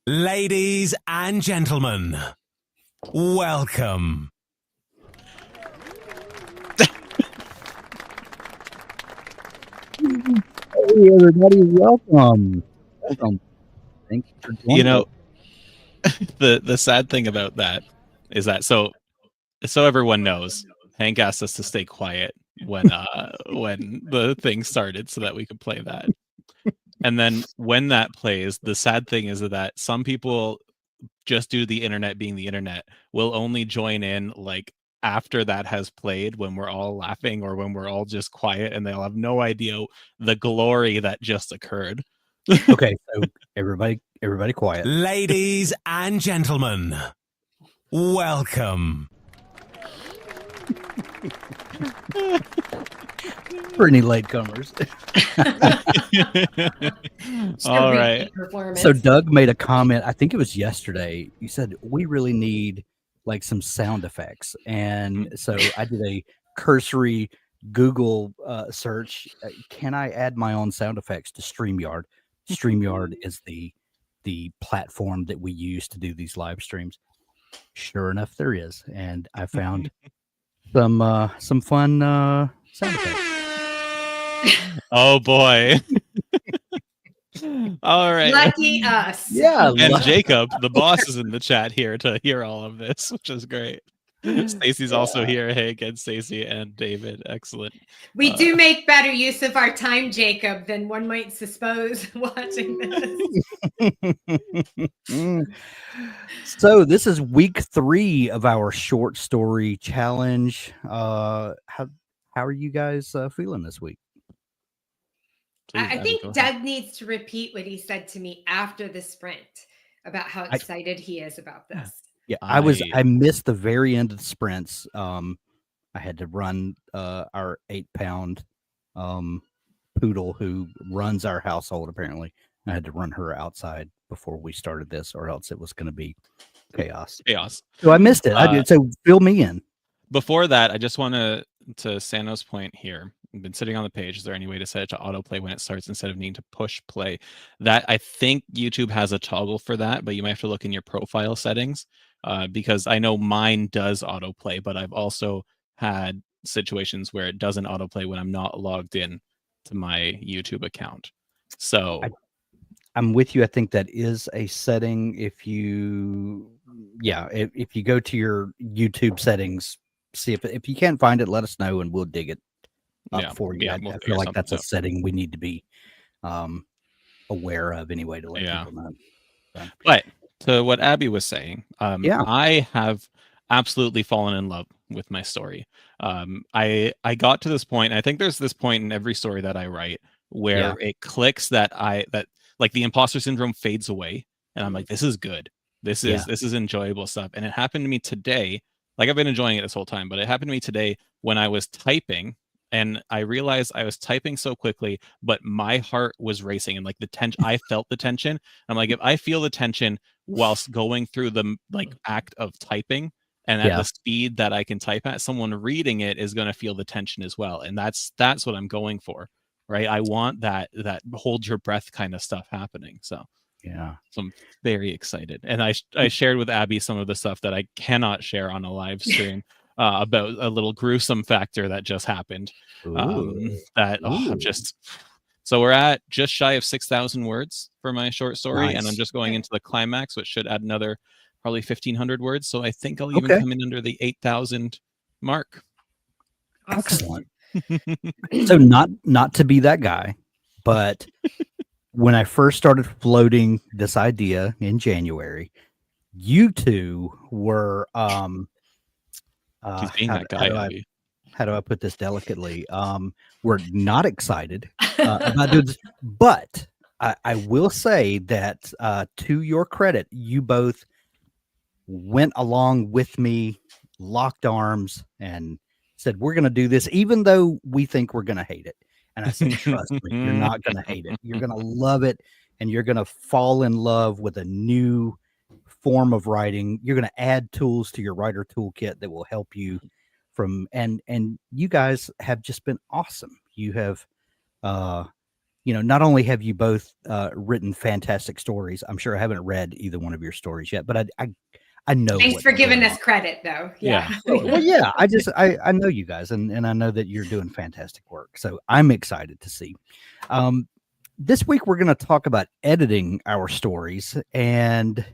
Ladies and gentlemen, welcome. Hey everybody, welcome. Welcome. Thank you for joining us. The sad thing about that is that so everyone knows, Hank asked us to stay quiet when the thing started so that we could play that. And then when that plays, the sad thing is that some people, just due to the internet being the internet, will only join in like after that has played, when we're all laughing or when we're all just quiet, and they'll have no idea the glory that just occurred. Okay, so everybody quiet. Ladies and gentlemen, welcome. For any latecomers. All right. So Doug made a comment, I think it was yesterday. You said we really need like some sound effects. And so I did a cursory Google search. Can I add my own sound effects to StreamYard? StreamYard is the platform that we use to do these live streams. Sure enough, there is. And I found some fun sound effects. Oh boy. All right. Lucky us. Yeah. And Jacob, the boss, is in the chat here to hear all of this, which is great. Stacy's also here. Hey again, Stacy and David. Excellent. We do make better use of our time, Jacob, than one might suppose watching this. So this is week 3 of our short story challenge. How are you guys feeling this week? I think Doug needs to repeat what he said to me after the sprint about how excited he is about this. Yeah, I missed the very end of the sprints. I had to run our 8-pound poodle who runs our household. Apparently, I had to run her outside before we started this, or else it was going to be chaos. So I missed it. I did. So fill me in. Before that, I just want to Sano's point here. I've been sitting on the page. Is there any way to set it to autoplay when it starts instead of needing to push play? That, I think YouTube has a toggle for that, but you might have to look in your profile settings because I know mine does autoplay, but I've also had situations where it doesn't autoplay when I'm not logged in to my YouTube account. So I'm with you. I think that is a setting. If you go to your YouTube settings, see if you can't find it, let us know and we'll dig it up for you. I feel like that's a setting we need to be aware of anyway to let people know. So. But to what Abby was saying, I have absolutely fallen in love with my story. I got to this point, and I think there's this point in every story that I write where it clicks that like the imposter syndrome fades away, and I'm like, this is good. This is enjoyable stuff. And it happened to me today. Like, I've been enjoying it this whole time, but it happened to me today when I was typing, and I realized I was typing so quickly, but my heart was racing, and like the tension, I felt the tension. I'm like, if I feel the tension whilst going through the like act of typing and at the speed that I can type at, someone reading it is going to feel the tension as well. And that's what I'm going for, right? I want that hold your breath kind of stuff happening. So I'm very excited. And I shared with Abby some of the stuff that I cannot share on a live stream about a little gruesome factor that just happened. So we're at just shy of 6,000 words for my short story. And I'm just going into the climax, which should add another probably 1,500 words. So I think I'll even come in under the 8,000 mark. Excellent. So not to be that guy, but when I first started floating this idea in January, you two were He's being that guy. How do I put this delicately? We're not excited about doing this, but I will say that to your credit, you both went along with me, locked arms, and said, we're going to do this, even though we think we're going to hate it. And I said, trust me, you're not going to hate it. You're going to love it, and you're going to fall in love with a new form of writing. You're going to add tools to your writer toolkit that will help you from, and you guys have just been awesome. You have not only have you both written fantastic stories. I'm sure I haven't read either one of your stories yet, but I know. Thanks for giving us credit, though. Yeah. Well, yeah. I know you guys, and I know that you're doing fantastic work. So I'm excited to see. This week we're going to talk about editing our stories, and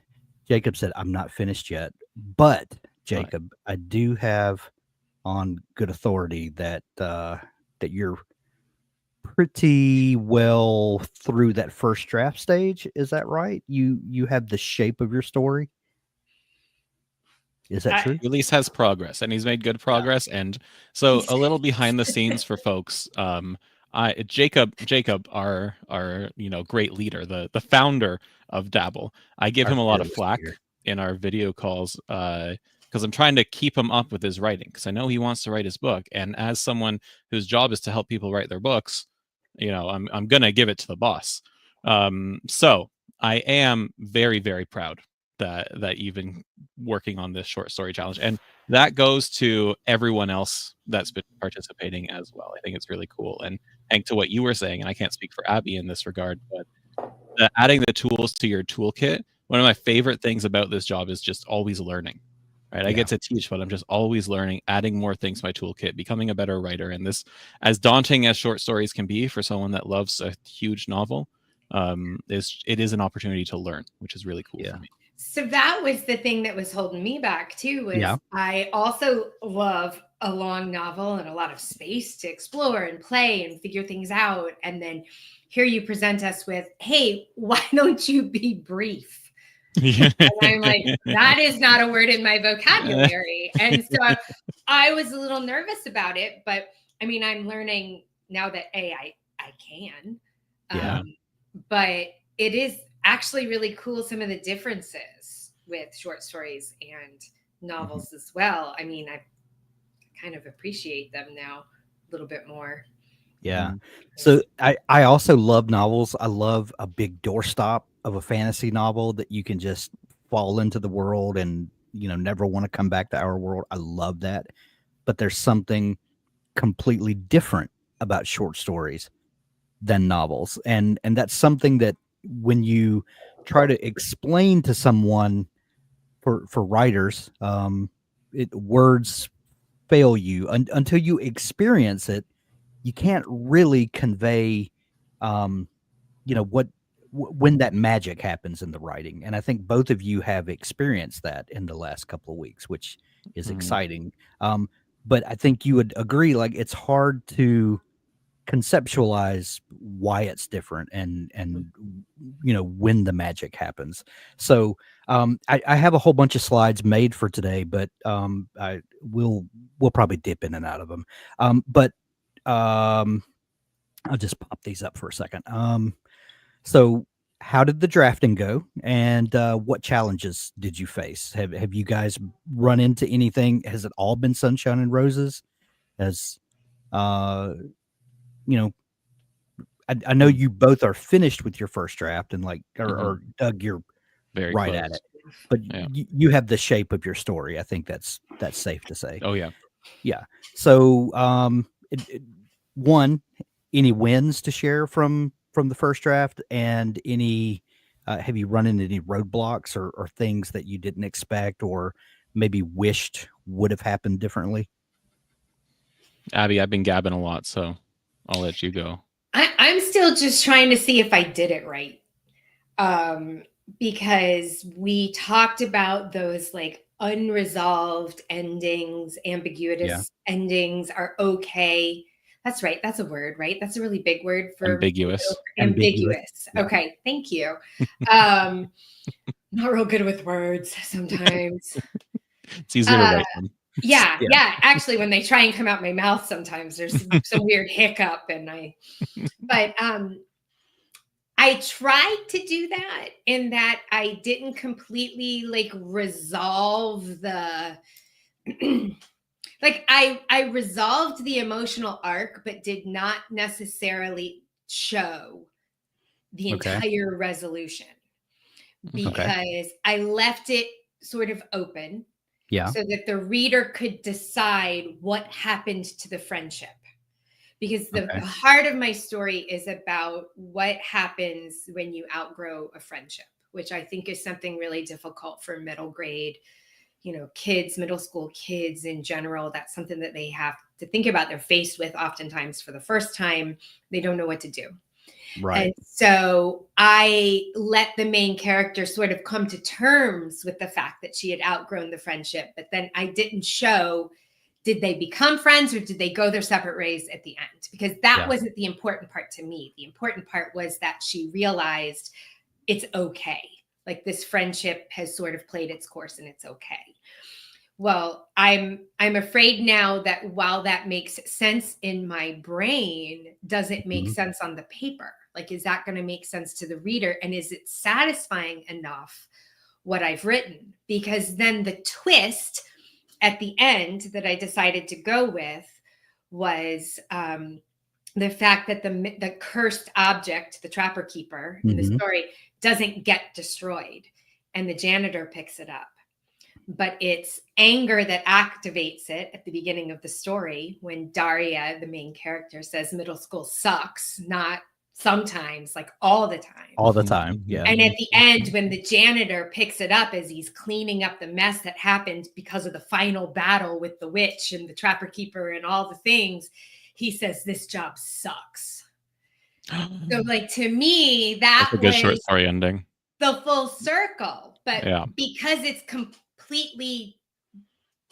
Jacob said I'm not finished yet, but Jacob, I do have on good authority that that you're pretty well through that first draft stage. Is that right? You have the shape of your story. Is that true? Release has progress, and he's made good progress. Yeah. And so a little behind the scenes for folks. Jacob, our great leader, the founder of Dabble. I give him a lot of flack in our video calls because I'm trying to keep him up with his writing, because I know he wants to write his book. And as someone whose job is to help people write their books, I'm gonna give it to the boss. So I am very, very proud that you've been working on this short story challenge, and that goes to everyone else that's been participating as well. I think it's really cool. And to what you were saying, and I can't speak for Abby in this regard, but adding the tools to your toolkit, one of my favorite things about this job is just always learning, right? I get to teach, but I'm just always learning, adding more things to my toolkit, becoming a better writer. And this, as daunting as short stories can be for someone that loves a huge novel, it is an opportunity to learn, which is really cool for me. So that was the thing that was holding me back too, was I also love a long novel and a lot of space to explore and play and figure things out. And then here you present us with, hey, why don't you be brief? And I'm like, that is not a word in my vocabulary. And so I was a little nervous about it, but I mean, I'm learning now that I can. But it is actually really cool, some of the differences with short stories and novels as well. I mean, I kind of appreciate them now a little bit more. Yeah. So I also love novels. I love a big doorstop of a fantasy novel that you can just fall into the world and, never want to come back to our world. I love that. But there's something completely different about short stories than novels. And that's something that when you try to explain to someone for writers, words fail you until you experience it. You can't really convey, when that magic happens in the writing. And I think both of you have experienced that in the last couple of weeks, which is exciting. But I think you would agree, like, it's hard to conceptualize why it's different and when the magic happens. So I have a whole bunch of slides made for today, but we'll probably dip in and out of them. But I'll just pop these up for a second. So how did the drafting go, and what challenges did you face? Have you guys run into anything? Has it all been sunshine and roses? I know you both are finished with your first draft, and or Doug, you're very right close at it, but you have the shape of your story. I think that's safe to say. Oh yeah. Yeah. So, any wins to share from the first draft, and any, have you run into any roadblocks or things that you didn't expect or maybe wished would have happened differently? Abby, I've been gabbing a lot, so I'll let you go. I'm still just trying to see if I did it right. Because we talked about those like unresolved endings, ambiguous endings are okay. That's right. That's a word, right? That's a really big word for ambiguous. Ambiguous. Yeah. Okay. Thank you. Not real good with words sometimes. It's easier to write them. Yeah. Actually, when they try and come out my mouth, sometimes there's some weird hiccup, but I tried to do that in that I didn't completely resolve the, I resolved the emotional arc, but did not necessarily show the entire resolution, because I left it sort of open. Yeah. So that the reader could decide what happened to the friendship. because the heart of my story is about what happens when you outgrow a friendship, which I think is something really difficult for middle grade, kids, middle school kids in general. That's something that they have to think about. They're faced with oftentimes for the first time. They don't know what to do. Right. And so I let the main character sort of come to terms with the fact that she had outgrown the friendship, but then I didn't show, did they become friends or did they go their separate ways at the end? Because that wasn't the important part to me. The important part was that she realized it's okay. Like, this friendship has sort of played its course and it's okay. Well, I'm afraid now that while that makes sense in my brain, does it make sense on the paper? Like, is that going to make sense to the reader? And is it satisfying enough what I've written? Because then the twist at the end that I decided to go with was the fact that the cursed object, the trapper keeper in the story, doesn't get destroyed, and the janitor picks it up. But it's anger that activates it at the beginning of the story when Daria, the main character, says middle school sucks, not sometimes, like all the time. All the time, yeah. And at the end, when the janitor picks it up as he's cleaning up the mess that happened because of the final battle with the witch and the trapper keeper and all the things, he says, this job sucks. So, like, to me, that's a good short story ending. The full circle. But because it's completely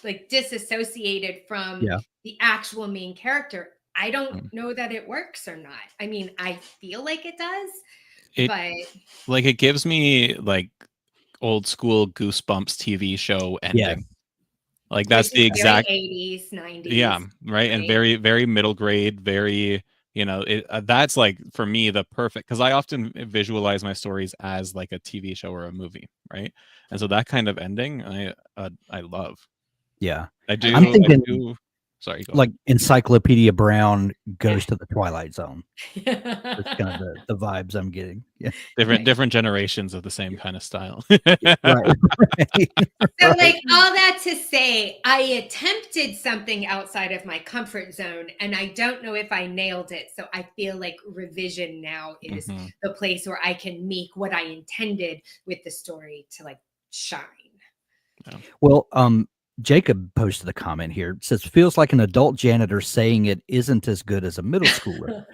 like disassociated from the actual main character, I don't know that it works or not. I mean, I feel like it does, but like, it gives me like old school Goosebumps TV show ending. Like, that's the exact 80s, 90s. Yeah, right. And very, very middle grade, very, that's like, for me, the perfect, because I often visualize my stories as like a TV show or a movie, right? And so that kind of ending, I love. Yeah, I do. I'm thinking, sorry, go like, Encyclopedia Brown goes to the Twilight Zone. That's kind of the vibes I'm getting. Yeah, different generations of the same kind of style. Right. So, like, all that to say, I attempted something outside of my comfort zone, and I don't know if I nailed it. So I feel like revision now is the place where I can make what I intended with the story to, like, shine. Yeah. Well, Jacob posted a comment here. It says, feels like an adult janitor saying it isn't as good as a middle schooler.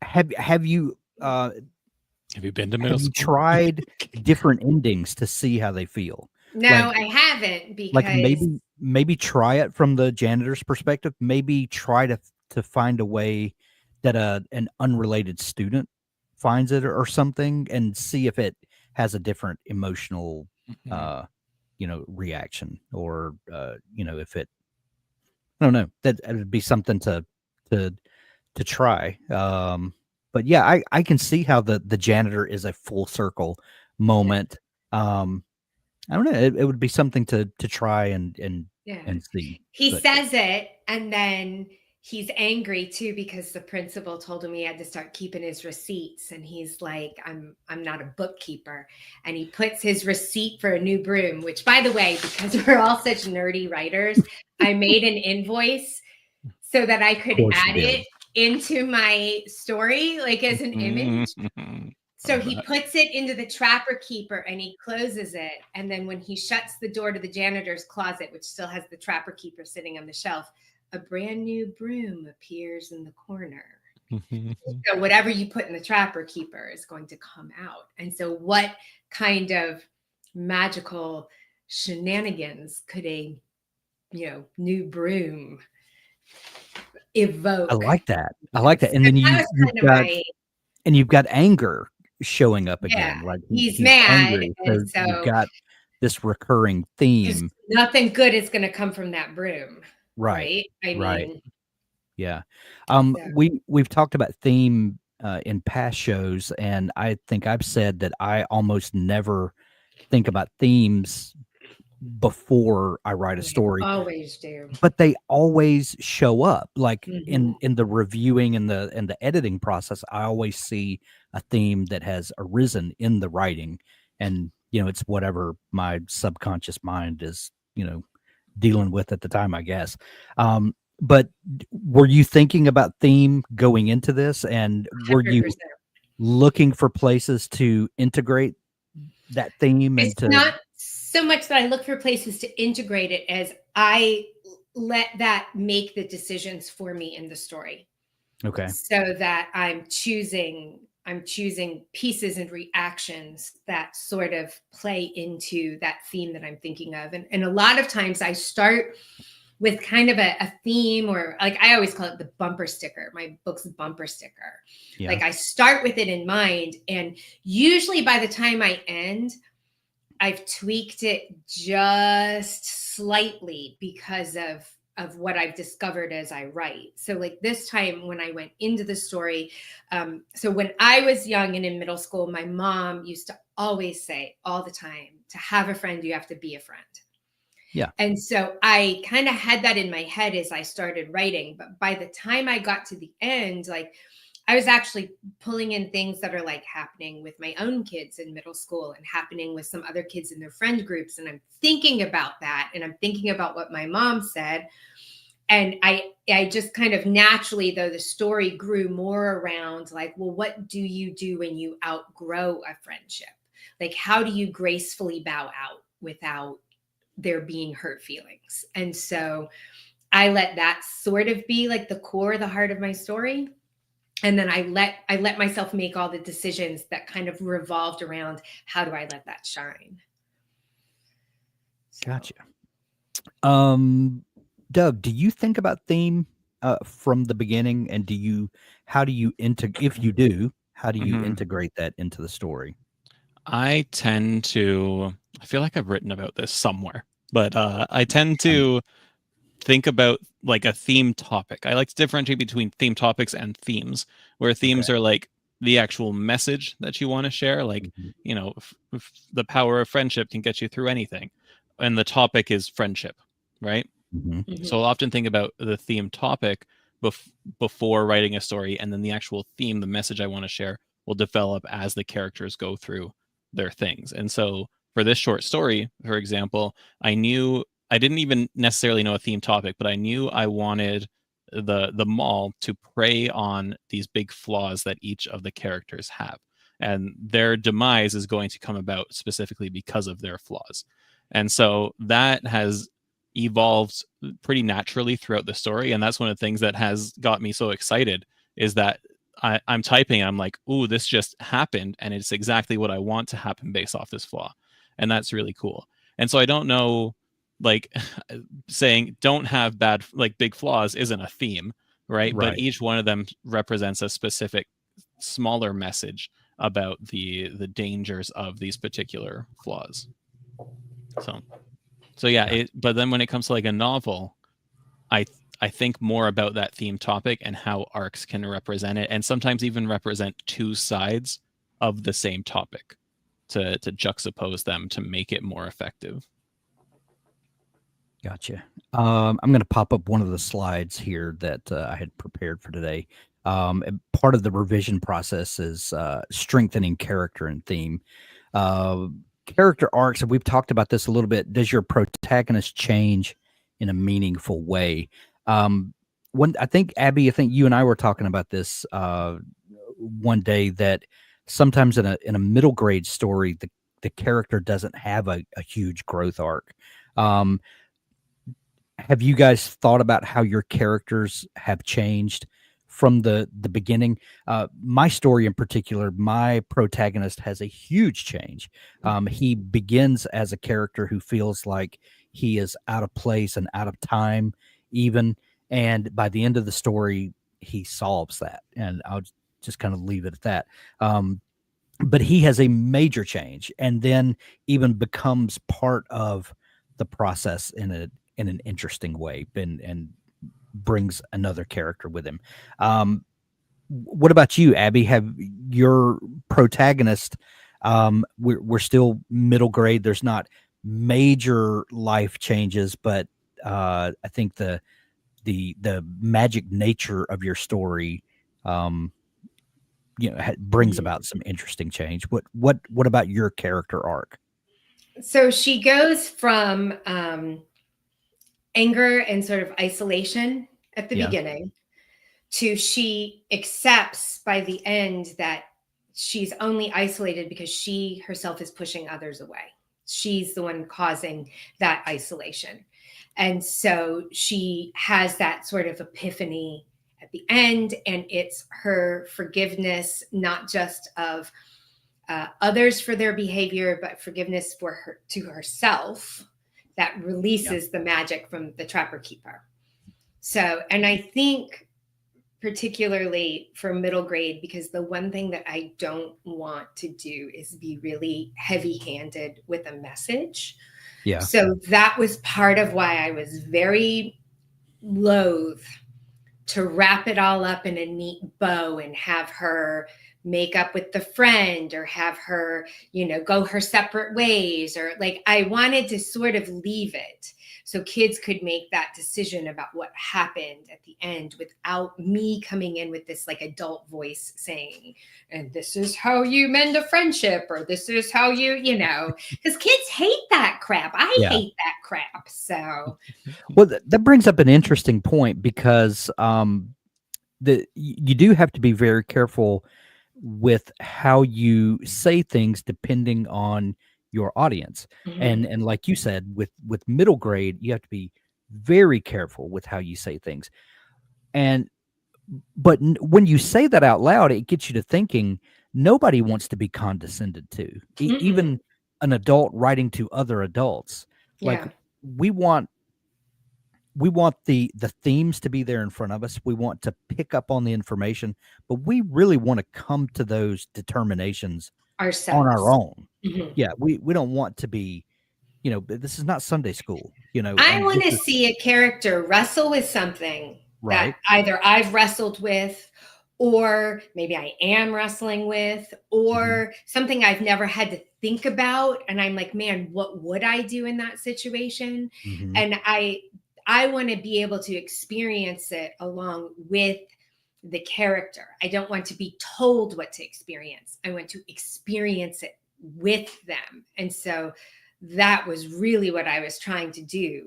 Have you been to middle school? You tried different endings to see how they feel? No, I haven't, because like, maybe try it from the janitor's perspective. Maybe try to find a way that an unrelated student finds it or something, and see if it has a different emotional reaction, or if it, I don't know, that would be something to try. But yeah, I can see how the janitor is a full circle moment. I don't know, it would be something to try and see. He says it, and then he's angry too because the principal told him he had to start keeping his receipts, and he's like, I'm not a bookkeeper. And he puts his receipt for a new broom, which, by the way, because we're all such nerdy writers, I made an invoice so that I could add it into my story, like, as an image. So he puts it into the trapper keeper and he closes it. And then when he shuts the door to the janitor's closet, which still has the trapper keeper sitting on the shelf, a brand new broom appears in the corner. So whatever you put in the trapper keeper is going to come out. And so what kind of magical shenanigans could a new broom evoke? I like that. And then you've got anger showing up again. Like, he's mad, angry, and so you've got this recurring theme. Nothing good is going to come from that broom. Right. I mean, yeah. We've talked about theme in past shows, and I think I've said that I almost never think about themes before I write a story. Always do. But they always show up, like in the reviewing and the editing process. I always see a theme that has arisen in the writing, and it's whatever my subconscious mind is dealing with at the time, I guess. But were you thinking about theme going into this, and were you 100%. looking for places to integrate that theme It's into? not so much that I look for places to integrate it as I let that make the decisions for me in the story. Okay. So that I'm choosing pieces and reactions that sort of play into that theme that I'm thinking of. And a lot of times I start with kind of a theme, or like I always call it the bumper sticker, my book's bumper sticker. Yeah. Like I start with it in mind, and usually by the time I end, I've tweaked it just slightly because of what I've discovered as I write. So like this time when I went into the story, so when I was young and in middle school, my mom used to always say all the time, to have a friend, you have to be a friend. Yeah. And so I kind of had that in my head as I started writing. But by the time I got to the end, like I was actually pulling in things that are like happening with my own kids in middle school and happening with some other kids in their friend groups. And I'm thinking about that. And I'm thinking about what my mom said. And I just kind of naturally, though, the story grew more around like, well, what do you do when you outgrow a friendship? Like, how do you gracefully bow out without there being hurt feelings? And so I let that sort of be like the core, the heart of my story. And then I let myself make all the decisions that kind of revolved around how do I let that shine. So. Gotcha. Doug, do you think about theme from the beginning, and how do you if you do, how do you integrate that into the story? I tend to, I feel like I've written about this somewhere, but I tend to think about like a theme topic. I like to differentiate between theme topics and themes, where themes are like the actual message that you want to share. Like, you know, if the power of friendship can get you through anything. And the topic is friendship, right? So I'll often think about the theme topic before writing a story, and then the actual theme, the message I want to share, will develop as the characters go through their things. And so for this short story, for example, I didn't even necessarily know a theme topic, but I knew I wanted the mall to prey on these big flaws that each of the characters have, and their demise is going to come about specifically because of their flaws. And so that has evolved pretty naturally throughout the story, and that's one of the things that has got me so excited, is that I'm typing and I'm like, ooh, this just happened, and it's exactly what I want to happen based off this flaw. And that's really cool. And so I don't know, like saying don't have big flaws isn't a theme, right? But each one of them represents a specific smaller message about the dangers of these particular flaws. So yeah, but then when it comes to like a novel, I think more about that theme topic and how arcs can represent it, and sometimes even represent two sides of the same topic to juxtapose them to make it more effective. Gotcha. I'm going to pop up one of the slides here that I had prepared for today. Part of the revision process is strengthening character and theme. Character arcs, and we've talked about this a little bit. Does your protagonist change in a meaningful way? I think, Abby, I think you and I were talking about this one day, that sometimes in a middle grade story, the character doesn't have a huge growth arc. Have you guys thought about how your characters have changed from the beginning? My story in particular, my protagonist has a huge change. He begins as a character who feels like he is out of place and out of time even. And by the end of the story, he solves that. And I'll just kind of leave it at that. But he has a major change, and then even becomes part of the process in an interesting way, and brings another character with him. What about you, Abby? Have your protagonist, we're still middle grade. There's not major life changes, but I think the magic nature of your story, brings about some interesting change. What about your character arc? So she goes from anger and sort of isolation at the beginning to she accepts by the end that she's only isolated because she herself is pushing others away. She's the one causing that isolation. And so she has that sort of epiphany at the end, and it's her forgiveness, not just of others for their behavior, but forgiveness for her to herself that releases the magic from the Trapper Keeper. So, and I think particularly for middle grade, because the one thing that I don't want to do is be really heavy-handed with a message. Yeah. So that was part of why I was very loath to wrap it all up in a neat bow and have her make up with the friend or have her, you know, go her separate ways, or like I wanted to sort of leave it so kids could make that decision about what happened at the end without me coming in with this like adult voice saying, and this is how you mend a friendship, or this is how you know, because kids hate that crap. I hate that crap. So, well, that brings up an interesting point, because you do have to be very careful with how you say things depending on your audience. And like you said, with middle grade, you have to be very careful with how you say things. But when you say that out loud, it gets you to thinking nobody wants to be condescended to. Even an adult writing to other adults. Like we want the themes to be there in front of us. We want to pick up on the information, but we really want to come to those determinations ourselves on our own. Yeah, we don't want to be, you know, this is not Sunday school, you know. I want to see a character wrestle with something that either I've wrestled with, or maybe I am wrestling with, or something I've never had to think about. And I'm like, man, what would I do in that situation? And I want to be able to experience it along with the character. I don't want to be told what to experience. I want to experience it with them. And so that was really what I was trying to do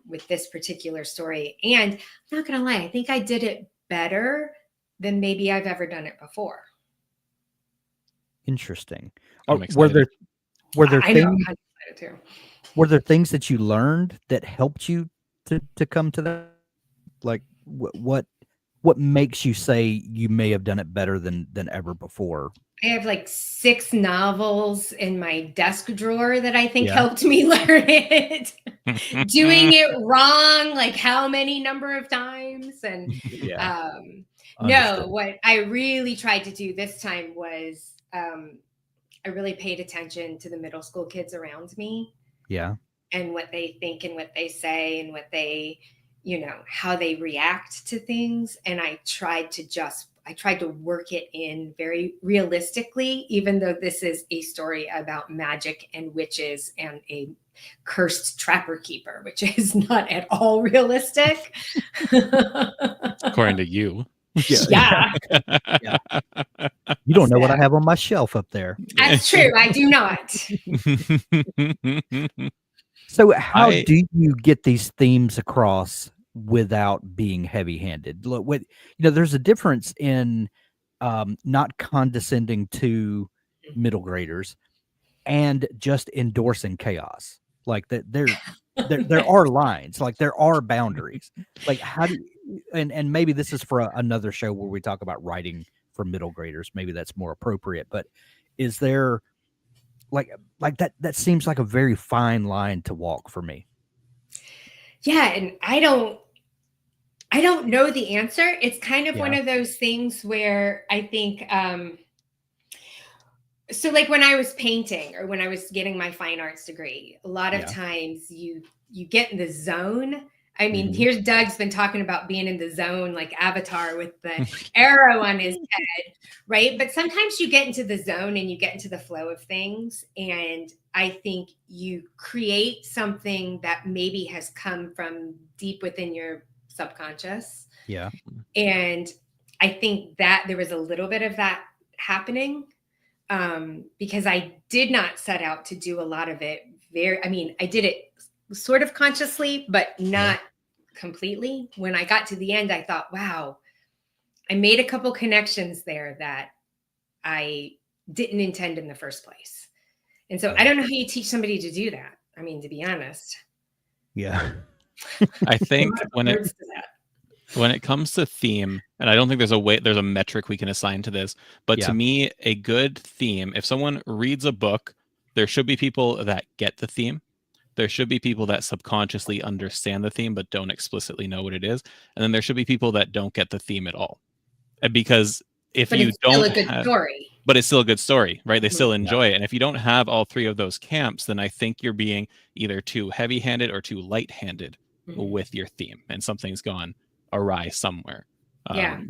with this particular story. And I'm not going to lie, I think I did it better than maybe I've ever done it before. Interesting. Were there things? I'm excited too. Were there things that you learned that helped you to come to that? Like what makes you say you may have done it better than ever before? I have like 6 novels in my desk drawer that I think helped me learn it. Doing it wrong, like how many number of times? And no, what I really tried to do this time was I really paid attention to the middle school kids around me. Yeah. And what they think and what they say and what they, you know, how they react to things. And I tried to work it in very realistically, even though this is a story about magic and witches and a cursed trapper keeper, which is not at all realistic. According to you. Yeah. You don't know what I have on my shelf up there. That's true. I do not. So how do you get these themes across without being heavy-handed? Look, there's a difference in not condescending to middle graders and just endorsing chaos. Like that, there are lines, like there are boundaries. Like how do you, and maybe this is for another show where we talk about writing for middle graders. Maybe that's more appropriate. But is there like that seems like a very fine line to walk for me. Yeah, and I don't know the answer. It's kind of one of those things where I think so like when I was painting or when I was getting my fine arts degree, a lot of times you get in the zone. I mean, here's Doug's been talking about being in the zone like Avatar with the arrow on his head, right? But sometimes you get into the zone and you get into the flow of things. And I think you create something that maybe has come from deep within your subconscious. Yeah. And I think that there was a little bit of that happening because I did not set out to do a lot of it. I did it sort of consciously, but not completely. When I got to the end, I thought, wow, I made a couple connections there that I didn't intend in the first place. And so I don't know how you teach somebody to do that. I mean, to be honest. Yeah. I think when it comes to theme, and I don't think there's a metric we can assign to this, but to me, a good theme, if someone reads a book, there should be people that get the theme. There should be people that subconsciously understand the theme but don't explicitly know what it is. And then there should be people that don't get the theme at all. Because if you don't have, it's still a good story. But it's still a good story, right? They still enjoy it. And if you don't have all three of those camps, then I think you're being either too heavy-handed or too light-handed with your theme, and something's gone awry somewhere.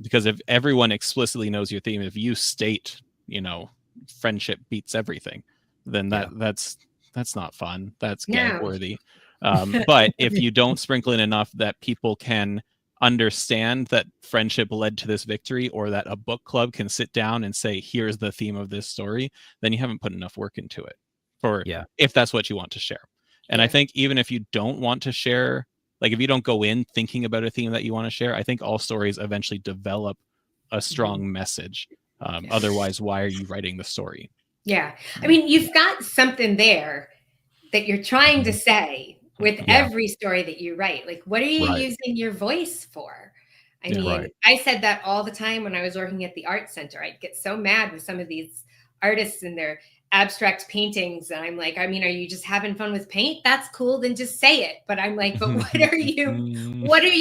Because if everyone explicitly knows your theme, if you state, friendship beats everything, then that's not fun. That's gag worthy. But if you don't sprinkle in enough that people can understand that friendship led to this victory, or that a book club can sit down and say, here's the theme of this story, then you haven't put enough work into it if that's what you want to share. And I think even if you don't want to share, like if you don't go in thinking about a theme that you want to share, I think all stories eventually develop a strong message. Otherwise, why are you writing the story? Yeah. I mean, you've got something there that you're trying to say with every story that you write. Like, what are you using your voice for? I mean, I said that all the time when I was working at the art center. I'd get so mad with some of these artists and their abstract paintings. And I'm like, I mean, are you just having fun with paint? That's cool. Then just say it. But I'm like, but what are you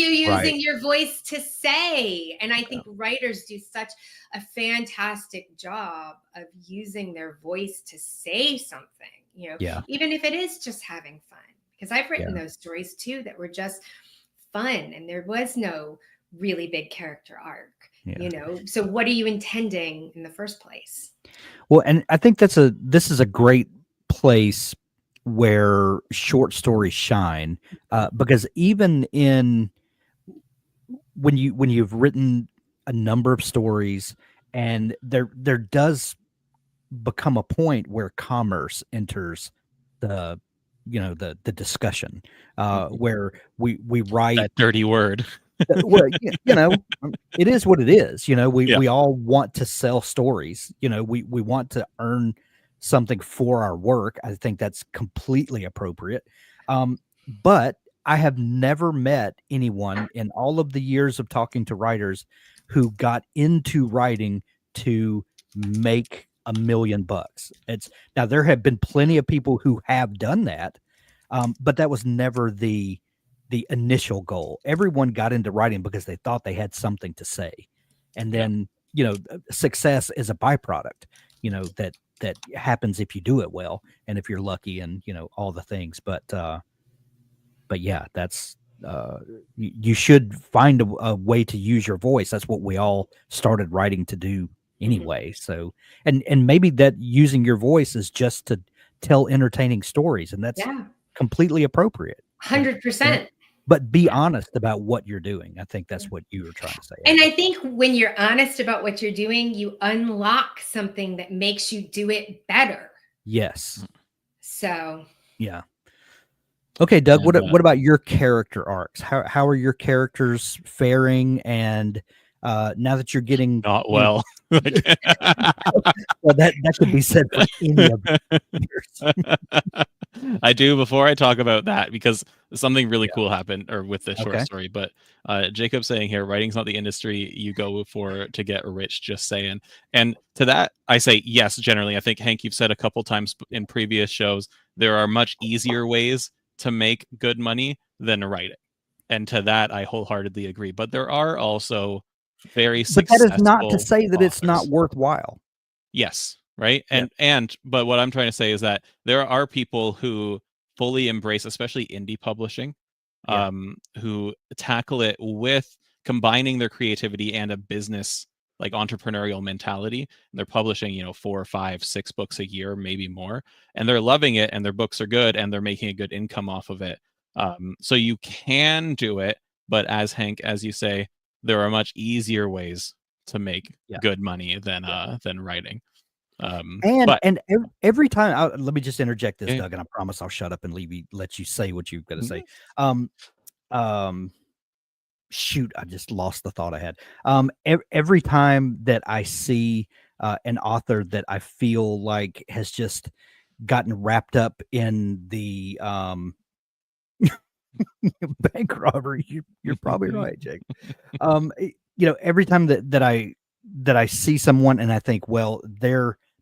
using your voice to say? And I think writers do such a fantastic job of using their voice to say something, even if it is just having fun. Because I've written those stories too that were just fun, and there was no really big character arc, So what are you intending in the first place? Well, and I think this is a great place where short stories shine, because even when you've written a number of stories, and there does become a point where commerce enters the discussion, where we write that dirty word. Well, it is what it is. We all want to sell stories. We want to earn something for our work. I think that's completely appropriate. But I have never met anyone in all of the years of talking to writers who got into writing to make $1 million. Now there have been plenty of people who have done that, but that was never the initial goal. Everyone got into writing because they thought they had something to say, and then success is a byproduct. That happens if you do it well and if you're lucky, and all the things. But yeah, that's you should find a way to use your voice. That's what we all started writing to do anyway. So, and maybe that using your voice is just to tell entertaining stories, and that's completely appropriate. 100%. But be honest about what you're doing. I think that's what you were trying to say. And I think when you're honest about what you're doing, you unlock something that makes you do it better. Yes. So. Yeah. Okay, Doug, what about your character arcs? How are your characters faring? And now that you're getting not well, well, that could be said for any of yours. I do before I talk about that, because something really cool happened with this short story. But Jacob's saying here, writing's not the industry you go for to get rich, just saying. And to that, I say yes, generally. I think, Hank, you've said a couple times in previous shows, there are much easier ways to make good money than writing. And to that, I wholeheartedly agree. But there are also very successful. But that is not to say that it's not worthwhile. Yes. Right. But what I'm trying to say is that there are people who fully embrace, especially indie publishing, who tackle it with combining their creativity and a business, like entrepreneurial mentality. And they're publishing, 4, 5, 6 books a year, maybe more, and they're loving it, and their books are good, and they're making a good income off of it. So you can do it, but as Hank, as you say, there are much easier ways to make good money than writing. Every time, let me just interject this, Doug, and I promise I'll shut up and let you say what you've got to say. shoot, I just lost the thought I had. Every time that I see an author that I feel like has just gotten wrapped up in the bank robbery, you're probably right, Jake. Every time that I see someone and I think, well,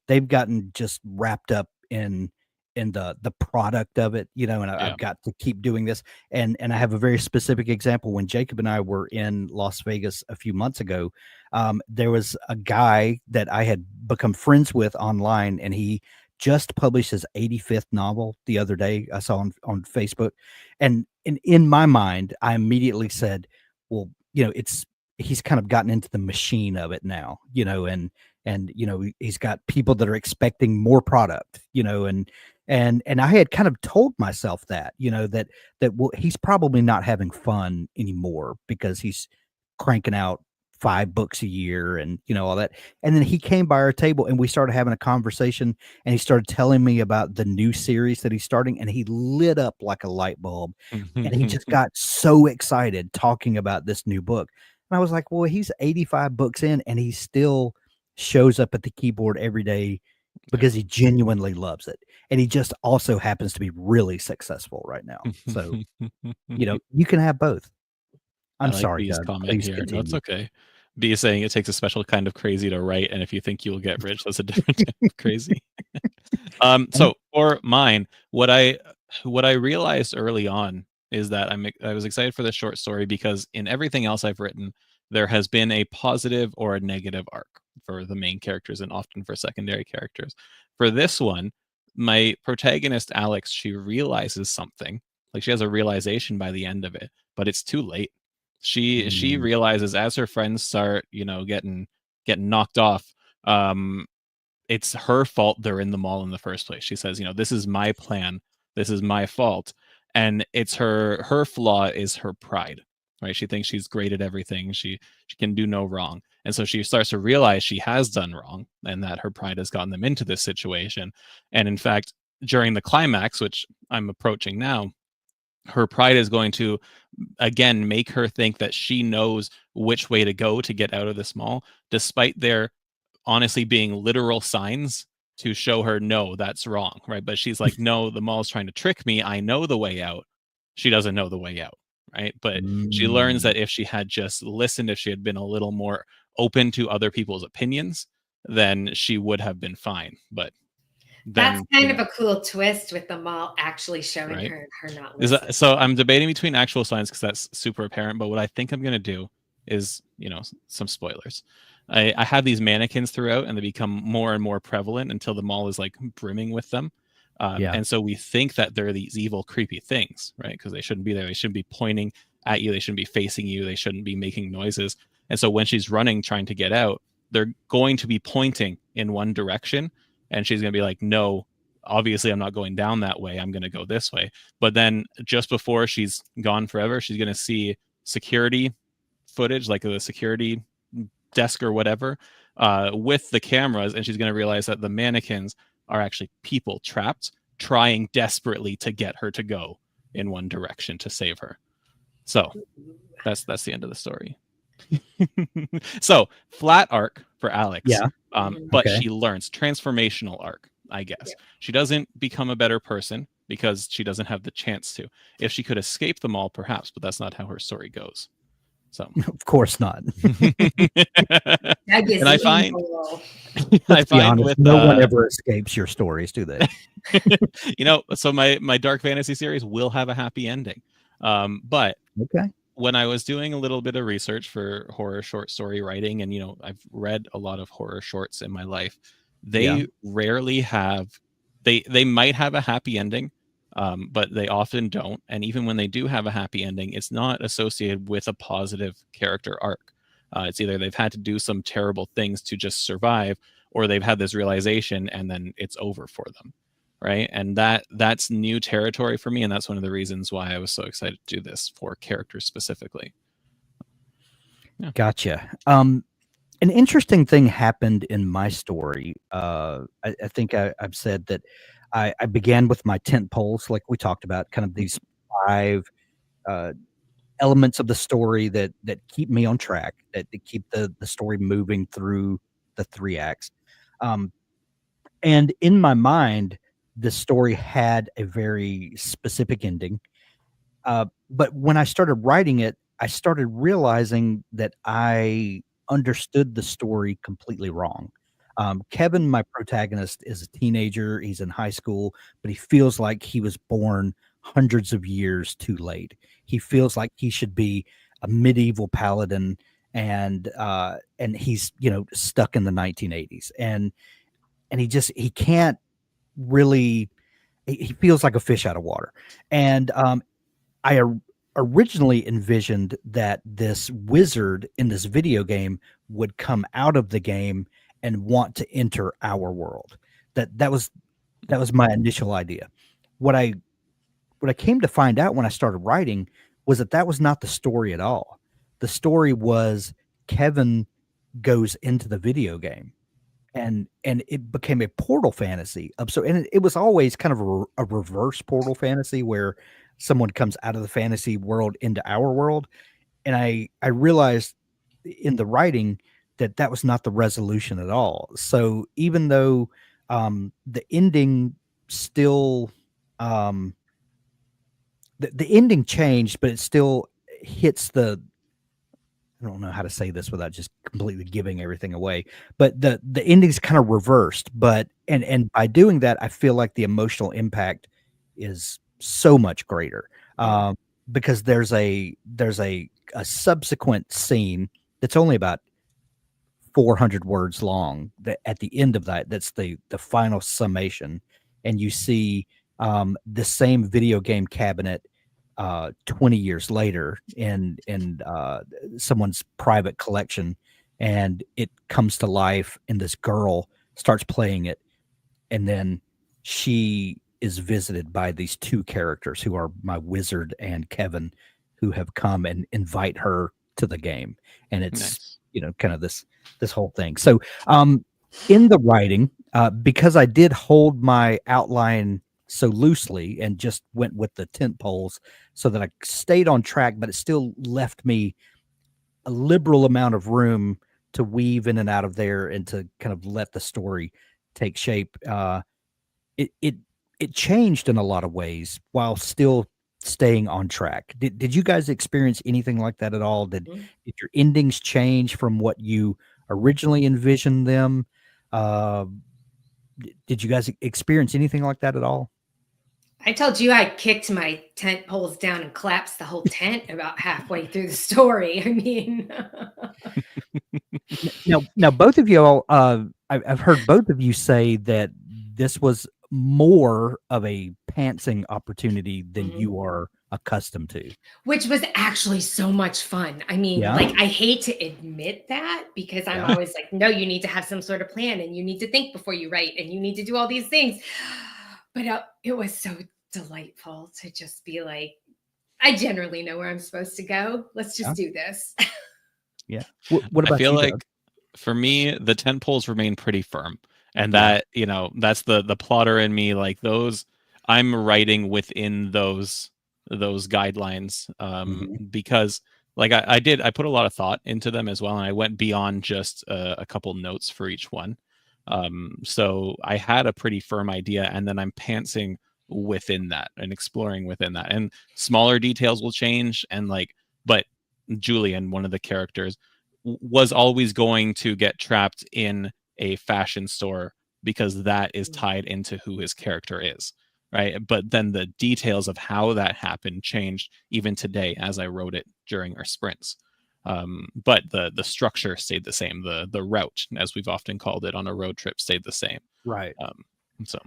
they've gotten just wrapped up in the product of it, and Yeah. I've got to keep doing this. And I have a very specific example. When Jacob and I were in Las Vegas a few months ago, there was a guy that I had become friends with online, and he just published his 85th novel the other day. I saw on Facebook, and in my mind, I immediately said, well, he's kind of gotten into the machine of it now, and he's got people that are expecting more product, and I had kind of told myself that, well, he's probably not having fun anymore because he's cranking out 5 books a year and all that. And then he came by our table and we started having a conversation, and he started telling me about the new series that he's starting, and he lit up like a light bulb, and he just got so excited talking about this new book. And I was like, well, he's 85 books in and he still shows up at the keyboard every day because he genuinely loves it. And he just also happens to be really successful right now. So, you can have both. I I'm like sorry, B's Doug. comment Please here. No, it's continue. okay. B is saying it takes a special kind of crazy to write, and if you think you'll get rich, that's a different type of crazy. So for mine, what I realized early on is that I was excited for this short story because in everything else I've written, there has been a positive or a negative arc for the main characters and often for secondary characters. For this one, my protagonist Alex, she realizes something. Like she has a realization by the end of it, but it's too late. She realizes as her friends start, getting knocked off, it's her fault they're in the mall in the first place. She says, this is my plan, this is my fault, and it's her flaw is her pride, right? She thinks she's great at everything. She can do no wrong, and so she starts to realize she has done wrong and that her pride has gotten them into this situation. And in fact, during the climax, which I'm approaching now, her pride is going to again make her think that she knows which way to go to get out of this mall, despite there honestly being literal signs to show her no, that's wrong, right? But she's like, no, the mall's trying to trick me, I know the way out. She doesn't know the way out, right? But she learns that if she had just listened, if she had been a little more open to other people's opinions, then she would have been fine. But that's then, kind of a cool twist with the mall actually showing right? her not listening. So I'm debating between actual signs because that's super apparent. But what I think I'm going to do is, some spoilers. I have these mannequins throughout, and they become more and more prevalent until the mall is like brimming with them. And so we think that they're these evil, creepy things, right? Because they shouldn't be there. They shouldn't be pointing at you. They shouldn't be facing you. They shouldn't be making noises. And so when she's running, trying to get out, they're going to be pointing in one direction. And she's going to be like, no, obviously I'm not going down that way. I'm going to go this way. But then just before she's gone forever, she's going to see security footage, like the security desk or whatever, with the cameras, and she's going to realize that the mannequins are actually people trapped, trying desperately to get her to go in one direction to save her. So that's the end of the story. So flat arc for Alex, but she learns, transformational arc, I guess. She doesn't become a better person because she doesn't have the chance to. If she could escape them all, perhaps, but that's not how her story goes. So of course not. And I find honest, no one ever escapes your stories, do they? So my dark fantasy series will have a happy ending. But when I was doing a little bit of research for horror short story writing, and I've read a lot of horror shorts in my life, they rarely have, they might have a happy ending, but they often don't. And even when they do have a happy ending, it's not associated with a positive character arc. It's either they've had to do some terrible things to just survive, or they've had this realization and then it's over for them, right? And that's new territory for me, and that's one of the reasons why I was so excited to do this for characters specifically. Gotcha. An interesting thing happened in my story. I think I've said that I began with my tent poles, like we talked about, kind of these 5 elements of the story that keep me on track, that keep the story moving through the 3 acts. And in my mind, the story had a very specific ending. But when I started writing it, I started realizing that I understood the story completely wrong. Kevin, my protagonist, is a teenager. He's in high school, but he feels like he was born hundreds of years too late. He feels like he should be a medieval paladin, and he's stuck in the 1980s, and he can't really. He feels like a fish out of water, and I originally envisioned that this wizard in this video game would come out of the game and want to enter our world. That was my initial idea. What I came to find out when I started writing was that was not the story at all. The story was Kevin goes into the video game, and it became a portal fantasy and it was always kind of a reverse portal fantasy where someone comes out of the fantasy world into our world. And I realized in the writing that was not the resolution at all. So even though the ending still the ending changed, but it still hits I don't know how to say this without just completely giving everything away, but the ending's kind of reversed, but and by doing that, I feel like the emotional impact is so much greater, because there's a subsequent scene that's only about 400 words long, that at the end of that's the final summation, and you see the same video game cabinet 20 years later in someone's private collection, and it comes to life, and this girl starts playing it, and then she is visited by these 2 characters who are my wizard and Kevin, who have come and invite her to the game. And it's nice. Kind of this whole thing. So in the writing, because I did hold my outline so loosely and just went with the tent poles so that I stayed on track, but it still left me a liberal amount of room to weave in and out of there and to kind of let the story take shape. It changed in a lot of ways while still staying on track. Did you guys experience anything like that at all? Did your endings change from what you originally envisioned them? Did you guys experience anything like that at all? I told you I kicked my tent poles down and collapsed the whole tent about halfway through the story. I mean, now both of you all, I've heard both of you say that this was more of a pantsing opportunity than you are accustomed to, which was actually so much fun. I mean, like, I hate to admit that because I'm always like, no, you need to have some sort of plan, and you need to think before you write, and you need to do all these things. But it was so delightful to just be like, I generally know where I'm supposed to go. Let's just do this. What about I feel you, like Doug? For me, the tent poles remain pretty firm. And that, that's the plotter in me, like those, I'm writing within those guidelines, because like I put a lot of thought into them as well. And I went beyond just a couple notes for each one. So I had a pretty firm idea, and then I'm pantsing within that and exploring within that, and smaller details will change. And but Julian, one of the characters, was always going to get trapped in a fashion store because that is tied into who his character is, right? But then the details of how that happened changed even today as I wrote it during our sprints. But the structure stayed the same. The route, as we've often called it on a road trip, stayed the same. Right. So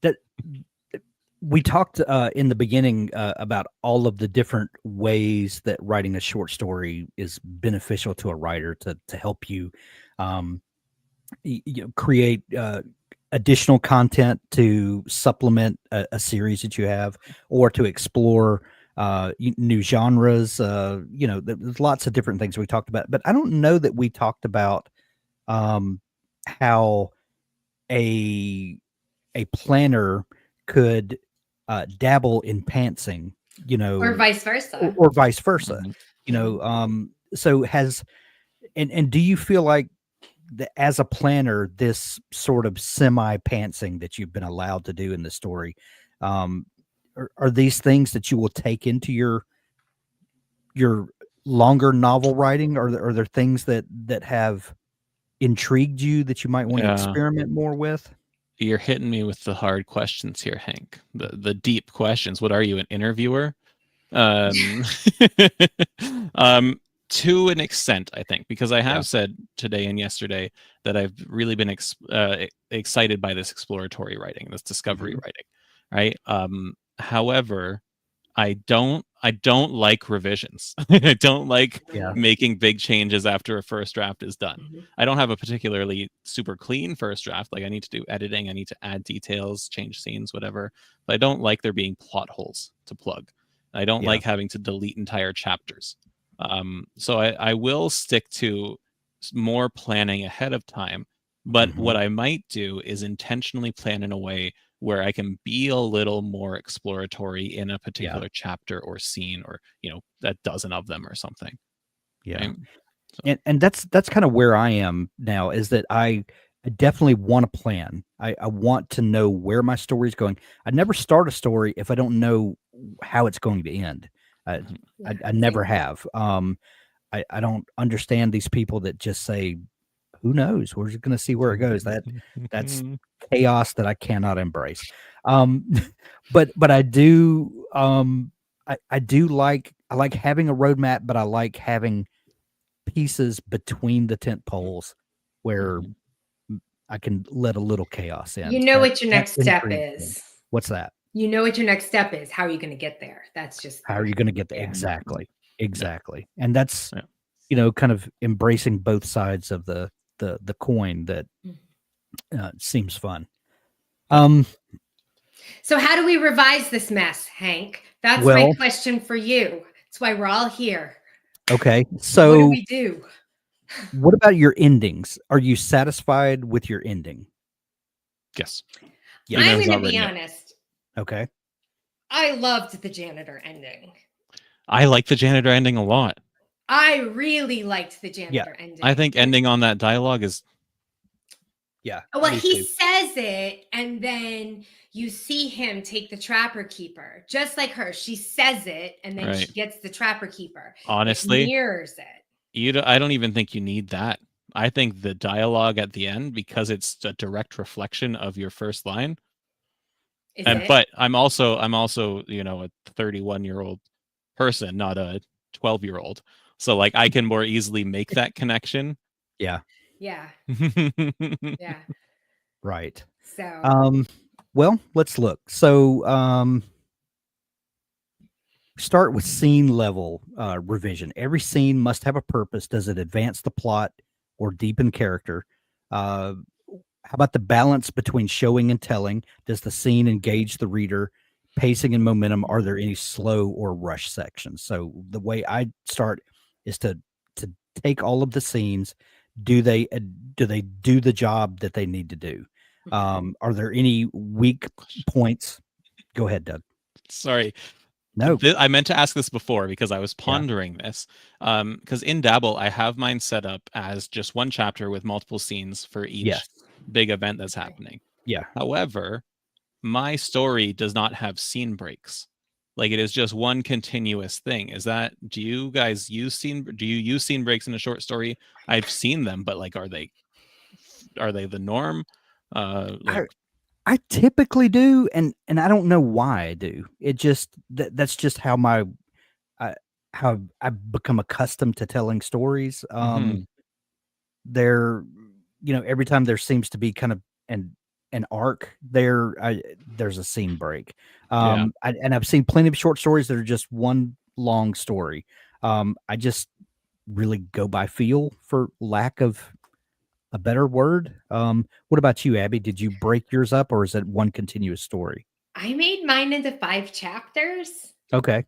that we talked in the beginning about all of the different ways that writing a short story is beneficial to a writer to help you, create additional content to supplement a series that you have, or to explore new genres. There's lots of different things we talked about, but I don't know that we talked about how a planner could dabble in pantsing or vice versa, or vice versa. Mm-hmm. So and do you feel like that as a planner, this sort of semi-pantsing that you've been allowed to do in the story, are these things that you will take into your longer novel writing? Are there things that have intrigued you that you might want to experiment more with? You're hitting me with the hard questions here, Hank. The deep questions. What are you, an interviewer? Um, to an extent, I think, because I have said today and yesterday that I've really been excited by this exploratory writing, this discovery writing, right? However, I don't like revisions. I don't like making big changes after a first draft is done. I don't have a particularly super clean first draft. Like I need to do editing, I need to add details, change scenes, whatever. But I don't like there being plot holes to plug. I don't like having to delete entire chapters. So I will stick to more planning ahead of time. But what I might do is intentionally plan in a way where I can be a little more exploratory in a particular chapter or scene, or a dozen of them or something. Yeah. Right? And that's kind of where I am now, is that I definitely want to plan. I want to know where my story is going. I never start a story if I don't know how it's going to end. I never have. I don't understand these people that just say, who knows? We're just going to see where it goes. That's chaos that I cannot embrace. But I do, I do like having a roadmap, but I like having pieces between the tent poles where I can let a little chaos in. You know what your next step is. What's that? You know what your next step is. How are you going to get there? That's just how are you going to get there? Exactly. And that's, kind of embracing both sides of the coin that seems fun. So how do we revise this mess, Hank? That's my question for you. That's why we're all here. Okay. So what do we do? What about your endings? Are you satisfied with your ending? Yes. I'm going to be honest. Okay. I loved the janitor ending. I like the janitor ending a lot. I really liked the janitor ending. I think ending on that dialogue is... Yeah. Well, he says it, and then you see him take the trapper keeper. Just like her. She says it, and then she gets the trapper keeper. Honestly. It mirrors it. I don't even think you need that. I think the dialogue at the end, because it's a direct reflection of your first line. But I'm also, a 31-year-old person, not a 12-year-old. So like I can more easily make that connection. Yeah. Yeah. Yeah. Right. So well, let's look. So start with scene level revision. Every scene must have a purpose. Does it advance the plot or deepen character? How about the balance between showing and telling? Does the scene engage the reader? Pacing and momentum. Are there any slow or rush sections? So the way I start is to take all of the scenes. Do they do the job that they need to do? Are there any weak points? Go ahead, Doug. Sorry. No, I meant to ask this before because I was pondering this. Because in Dabble, I have mine set up as just one chapter with multiple scenes for each big event that's happening. Yeah. However, my story does not have scene breaks. Like it is just one continuous thing. Do you guys use scene breaks in a short story? I've seen them, but like, are they the norm? I typically do, and I don't know why I do. It just that's just how how I've become accustomed to telling stories. There, every time there seems to be kind of an arc there's a scene break. And I've seen plenty of short stories that are just one long story. I just really go by feel, for lack of a better word. What about you, Abby? Did you break yours up, or is it one continuous story? I made mine into 5 chapters. Okay.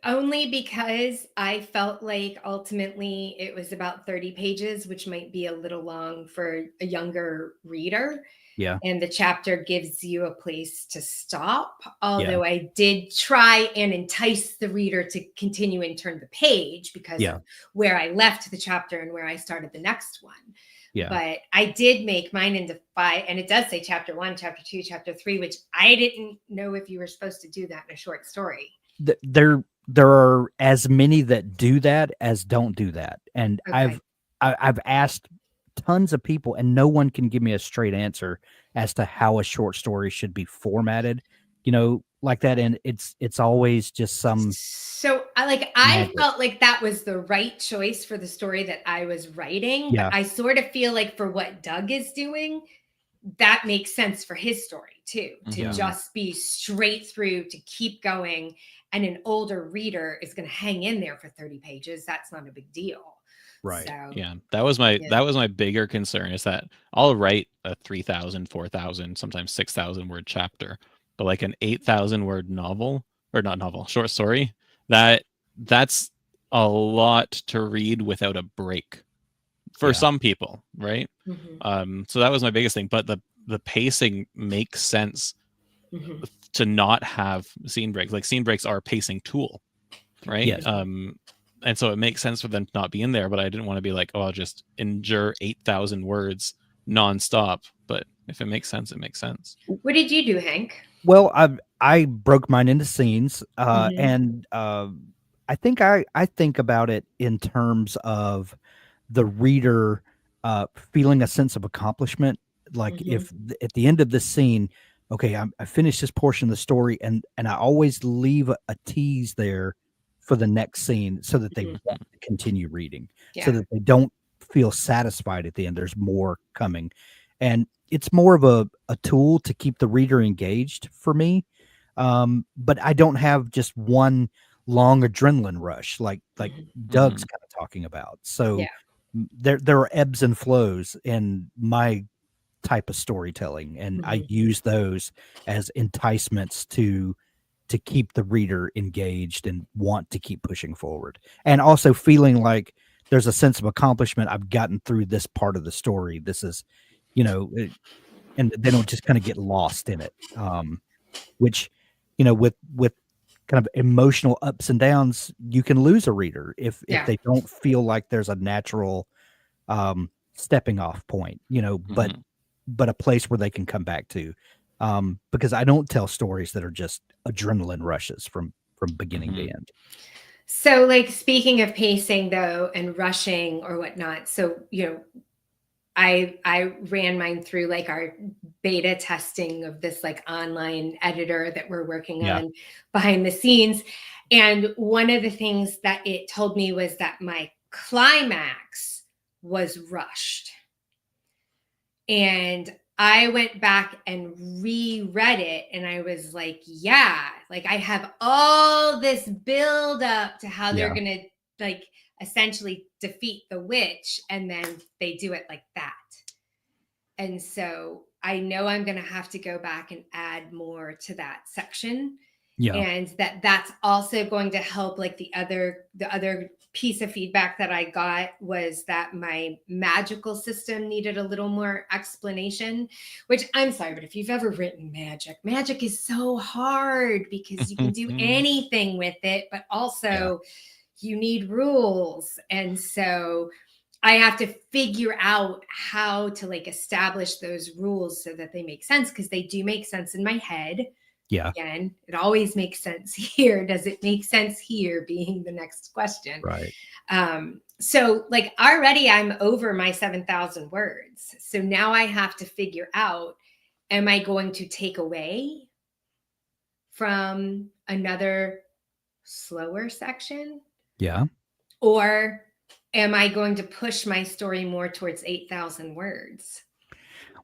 Only because I felt like ultimately it was about 30 pages, which might be a little long for a younger reader. Yeah. And the chapter gives you a place to stop. Although I did try and entice the reader to continue and turn the page because of where I left the chapter and where I started the next one. Yeah. But I did make mine into 5, and it does say chapter 1, chapter 2, chapter 3, which I didn't know if you were supposed to do that in a short story. There are as many that do that as don't do that. And I've asked tons of people, and no one can give me a straight answer as to how a short story should be formatted, like that. And it's always just some. So I felt like that was the right choice for the story that I was writing. Yeah. But I sort of feel like for what Doug is doing, that makes sense for his story too, to just be straight through, to keep going. And an older reader is going to hang in there for 30 pages. That's not a big deal. Right. So, yeah. That was my bigger concern, is that I'll write a 3,000, 4,000, sometimes 6,000 word chapter, but like an 8,000 word short story, that's a lot to read without a break for some people. Right. So that was my biggest thing, but the pacing makes sense to not have scene breaks. Like, scene breaks are a pacing tool. Right. Yes. And so it makes sense for them to not be in there, but I didn't want to be like, oh, I'll just endure 8,000 words nonstop. But if it makes sense, it makes sense. What did you do, Hank? Well, I broke mine into scenes, and I think I think about it in terms of the reader feeling a sense of accomplishment. Like, if at the end of this scene, okay, I finished this portion of the story, and I always leave a tease there for the next scene so that they want to continue reading, so that they don't feel satisfied at the end. There's more coming. And it's more of a tool to keep the reader engaged for me. But I don't have just one long adrenaline rush like Doug's kind of talking about. So there are ebbs and flows in my type of storytelling, and I use those as enticements to keep the reader engaged and want to keep pushing forward, and also feeling like there's a sense of accomplishment. I've gotten through this part of the story. This is, and they don't just kind of get lost in it. Which, with kind of emotional ups and downs, you can lose a reader if they don't feel like there's a natural stepping off point, but a place where they can come back to. Because I don't tell stories that are just adrenaline rushes from beginning to end. So, like, speaking of pacing though, and rushing or whatnot, so I ran mine through like our beta testing of this like online editor that we're working on behind the scenes, and one of the things that it told me was that my climax was rushed, and I went back and reread it, and I was like, like I have all this build up to how they're going to like essentially defeat the witch, and then they do it like that. And so I know I'm going to have to go back and add more to that section. And that's also going to help. Like the other piece of feedback that I got was that my magical system needed a little more explanation, which I'm sorry, but if you've ever written magic is so hard because you can do anything with it, but also you need rules. And so I have to figure out how to like establish those rules so that they make sense, because they do make sense in my head. Again, it always makes sense here. Does it make sense here being the next question? Right. So like already I'm over my 7,000 words. So now I have to figure out, am I going to take away from another slower section? Or am I going to push my story more towards 8,000 words?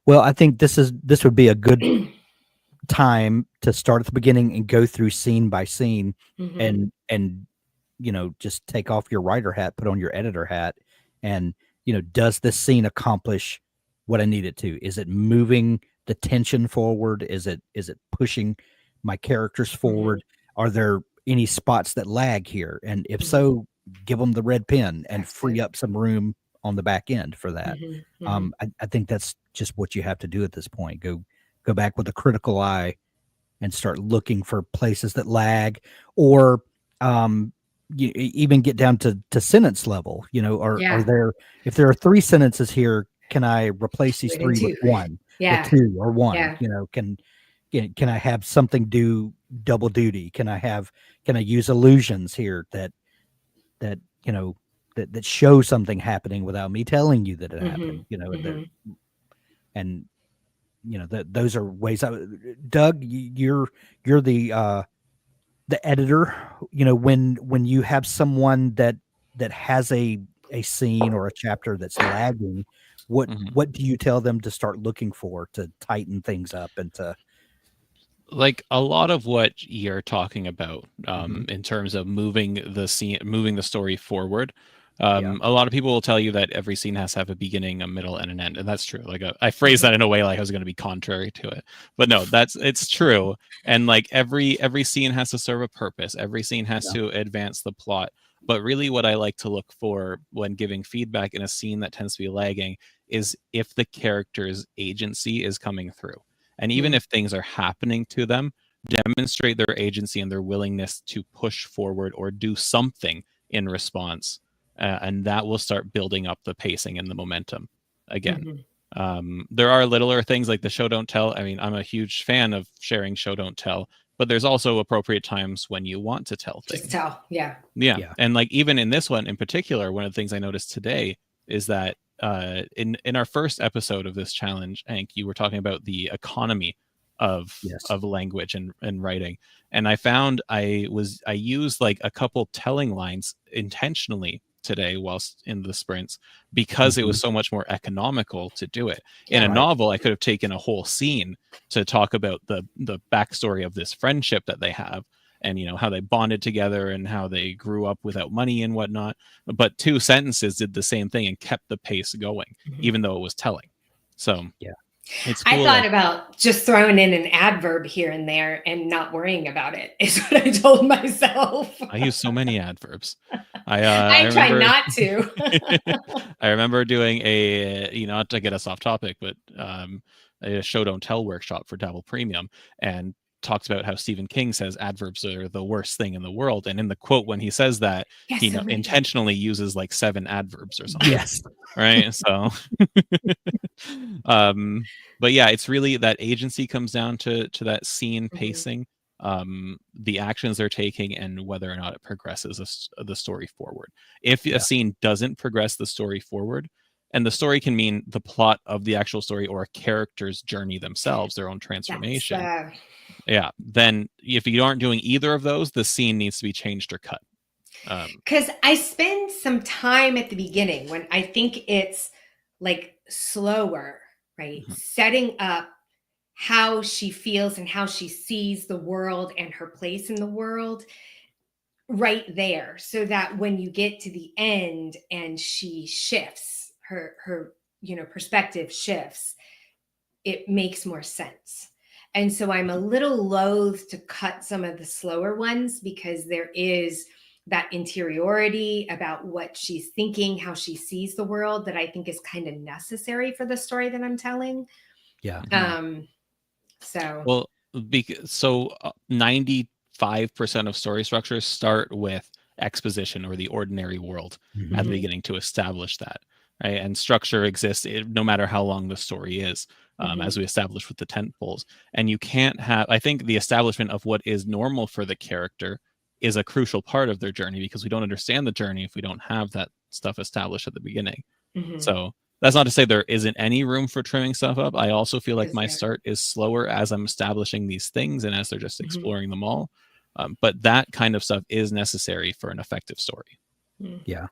Well, I think this would be a good time to start at the beginning and go through scene by scene, and just take off your writer hat, put on your editor hat, and does this scene accomplish what I need it to? Is it moving the tension forward? Is it pushing my characters forward? Are there any spots that lag here? And if so, give them the red pen and free up some room on the back end for that. I think that's just what you have to do at this point. Go back with a critical eye and start looking for places that lag, or you even get down to sentence level. Are there, if there are 3 sentences here, can I replace these 3 with 1, with 2 or 1? Can I have something do double duty? Can I use illusions here that show something happening without me telling you that it happened? And those are ways. Doug, you're the editor. When you have someone that has a scene or a chapter that's lagging, what do you tell them to start looking for to tighten things up and to, like, a lot of what you're talking about in terms of moving the story forward? A lot of people will tell you that every scene has to have a beginning, a middle, and an end, and that's true. Like, I phrased that in a way like I was going to be contrary to it, but no, it's true. And like every scene has to serve a purpose. Every scene has to advance the plot. But really, what I like to look for when giving feedback in a scene that tends to be lagging is if the character's agency is coming through, and even if things are happening to them, demonstrate their agency and their willingness to push forward or do something in response. And that will start building up the pacing and the momentum again. There are littler things like the show don't tell. I mean, I'm a huge fan of sharing show don't tell, but there's also appropriate times when you want to tell things. Just tell, yeah. And like even in this one in particular, one of the things I noticed today is that in our first episode of this challenge, Hank, you were talking about the economy of language and writing, and I found I used like a couple telling lines intentionally today whilst in the sprints because it was so much more economical to do it. In a novel, I could have taken a whole scene to talk about the backstory of this friendship that they have, and how they bonded together and how they grew up without money and whatnot. But 2 sentences did the same thing and kept the pace going, even though it was telling. So it's cool. I thought about just throwing in an adverb here and there and not worrying about it is what I told myself. I use so many adverbs. I try not to. I remember doing not to get us off topic, but a show don't tell workshop for Dabble Premium, and talks about how Stephen King says adverbs are the worst thing in the world. And in the quote, when he says that, he intentionally uses like 7 adverbs or something. Yes. Right. So, but yeah, it's really that agency comes down to that scene pacing, the actions they're taking, and whether or not it progresses the story forward. If a scene doesn't progress the story forward, and the story can mean the plot of the actual story or a character's journey themselves, their own transformation. Then if you aren't doing either of those, the scene needs to be changed or cut. Because I spend some time at the beginning when I think it's like slower, right? Setting up how she feels and how she sees the world and her place in the world right there, so that when you get to the end and she shifts, her perspective shifts, it makes more sense. And so I'm a little loath to cut some of the slower ones because there is that interiority about what she's thinking, how she sees the world, that I think is kind of necessary for the story that I'm telling. So 95% of story structures start with exposition or the ordinary world at the beginning to establish that, right? And structure exists no matter how long the story is, as we established with the tentpoles. And you can't have, I think the establishment of what is normal for the character is a crucial part of their journey, because we don't understand the journey if we don't have that stuff established at the beginning. So that's not to say there isn't any room for trimming stuff up. I also feel like my start is slower as I'm establishing these things and as they're just exploring them all. But that kind of stuff is necessary for an effective story. Yeah.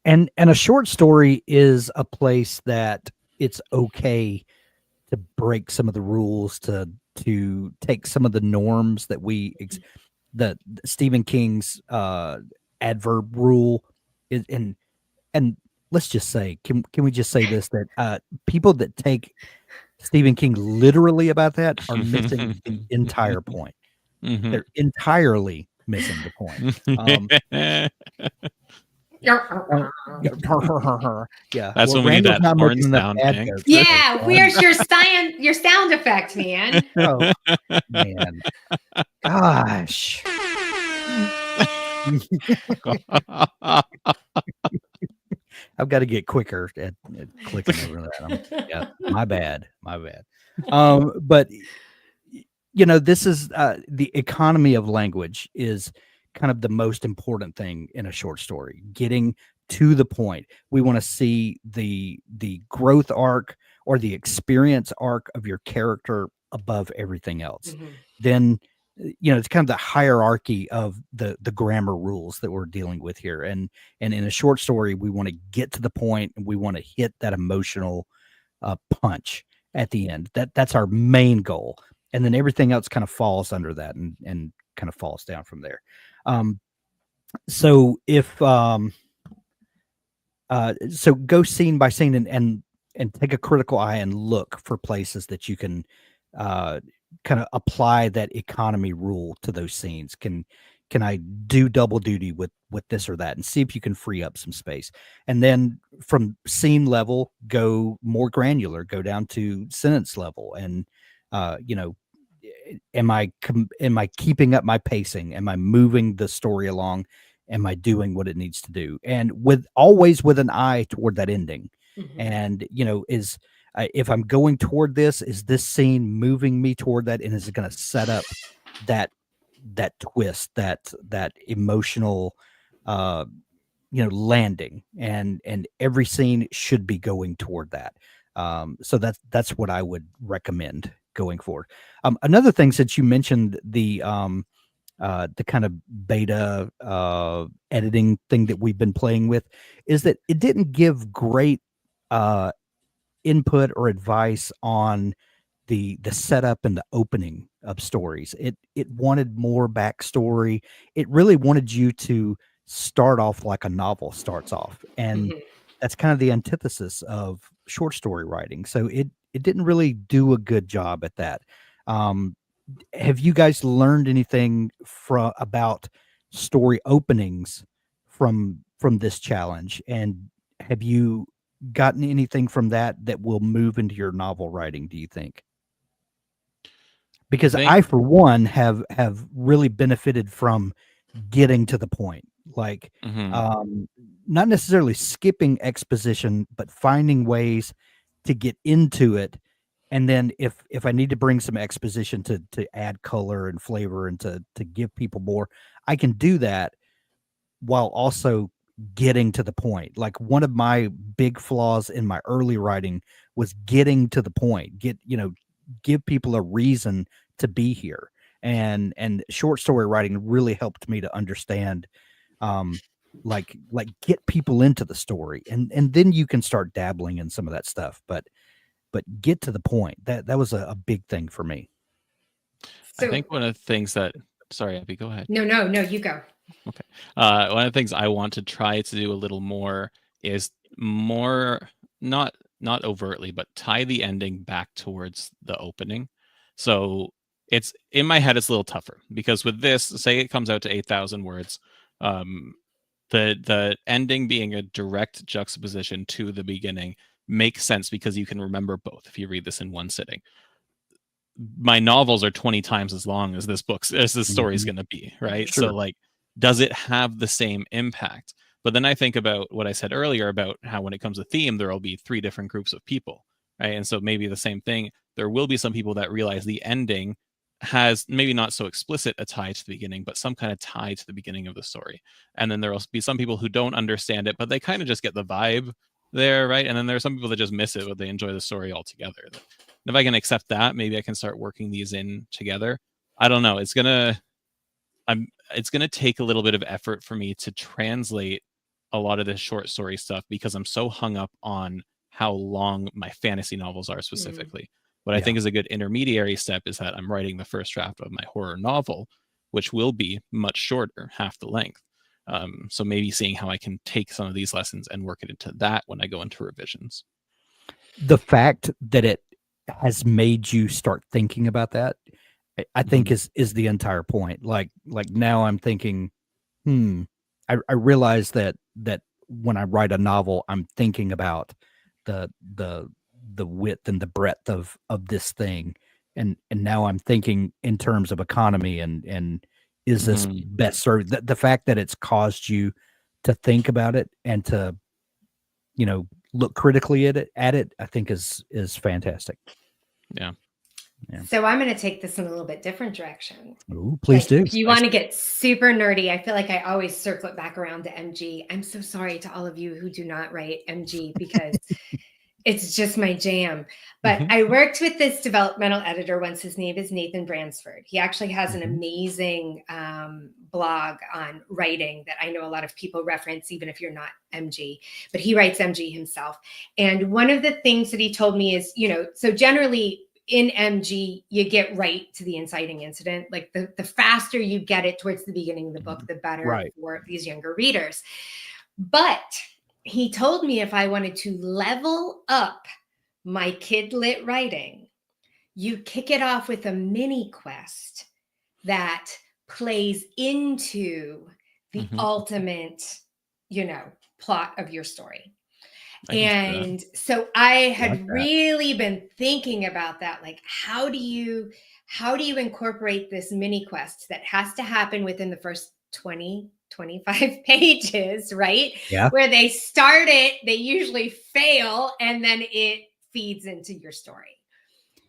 And a short story is a place that it's okay to break some of the rules, to take some of the norms that that Stephen King's adverb rule is, and let's just say, can we just say this, that people that take Stephen King literally about that are missing the entire point. They're entirely missing the point. Yeah, That's when we need Randall's that not horn making enough sound, bad gang. jokes. Yeah, where's your sound effect, man? Oh man, gosh. I've got to get quicker at clicking over that. Yeah, my bad. But this is the economy of language is kind of the most important thing in a short story. Getting to the point. We want to see the growth arc or the experience arc of your character above everything else. Mhm. Then it's kind of the hierarchy of the grammar rules that we're dealing with here. And in a short story, we want to get to the point and we want to hit that emotional punch at the end. That's our main goal. And then everything else kind of falls under that and kind of falls down from there. So if so go scene by scene and take a critical eye and look for places that you can kind of apply that economy rule to those scenes. Can I do double duty with this or that, and see if you can free up some space. And then from scene level, go more granular, go down to sentence level. And am I keeping up my pacing? Am I moving the story along? Am I doing what it needs to do? And always with an eye toward that ending. Mhm. And is if I'm going toward this, is this scene moving me toward that, and is it going to set up that twist, that emotional landing? And every scene should be going toward that. So that's what I would recommend going forward. Another thing, since you mentioned the kind of beta editing thing that we've been playing with, is that it didn't give great input or advice on the setup and the opening of stories. It wanted more backstory. It really wanted you to start off like a novel starts off, and Mhm. that's kind of the antithesis of short story writing. So it didn't really do a good job at that. Have you guys learned anything about story openings from this challenge? And have you gotten anything from that will move into your novel writing, do you think? Because I for one have really benefited from getting to the point, like not necessarily skipping exposition, but finding ways to get into it. And then if I need to bring some exposition to add color and flavor and to give people more, I can do that while also getting to the point. Like, one of my big flaws in my early writing was getting to the point. Give people a reason to be here. And short story writing really helped me to understand like get people into the story, and then you can start dabbling in some of that stuff, but get to the point. That was a big thing for me. I think one of the things that, sorry, Abby, go ahead. No, you go. Okay. One of the things I want to try to do a little more is more, not overtly, but tie the ending back towards the opening. So it's, in my head, it's a little tougher, because with this, say it comes out to 8,000 words, the ending being a direct juxtaposition to the beginning makes sense, because you can remember both if you read this in one sitting. My novels are 20 times as long as this story is going to be, right? Sure. So, like, does it have the same impact? But then I think about what I said earlier about how when it comes to theme, there will be 3 different groups of people, right? And so maybe the same thing, there will be some people that realize the ending has maybe not so explicit a tie to the beginning, but some kind of tie to the beginning of the story. And then there will be some people who don't understand it, but they kind of just get the vibe there, right? And then there are some people that just miss it, but they enjoy the story altogether. And if I can accept that, maybe I can start working these in together. I don't know. It's gonna take a little bit of effort for me to translate a lot of this short story stuff, because I'm so hung up on how long my fantasy novels are specifically. What I think is a good intermediary step is that I'm writing the first draft of my horror novel, which will be much shorter, half the length. So maybe seeing how I can take some of these lessons and work it into that when I go into revisions. The fact that it has made you start thinking about that, I think is the entire point. Like now I'm thinking, I realize that when I write a novel, I'm thinking about the width and the breadth of this thing. And now I'm thinking in terms of economy and is this best served? The fact that it's caused you to think about it and to, look critically at it, I think is fantastic. Yeah. So I'm going to take this in a little bit different direction. Ooh, please do. If you want to get super nerdy, I feel like I always circle it back around to MG. I'm so sorry to all of you who do not write MG because it's just my jam. But I worked with this developmental editor once. His name is Nathan Bransford. He actually has an amazing blog on writing that I know a lot of people reference, even if you're not MG, but he writes MG himself. And one of the things that he told me is, so generally in MG, you get right to the inciting incident. Like the faster you get it towards the beginning of the book, the better for these younger readers. But he told me if I wanted to level up my kid lit writing, you kick it off with a mini quest that plays into the ultimate, plot of your story. And so I had really been thinking about that. Like, how do you incorporate this mini quest that has to happen within the first 20, 25 pages, right? Yeah. Where they start it, they usually fail, and then it feeds into your story.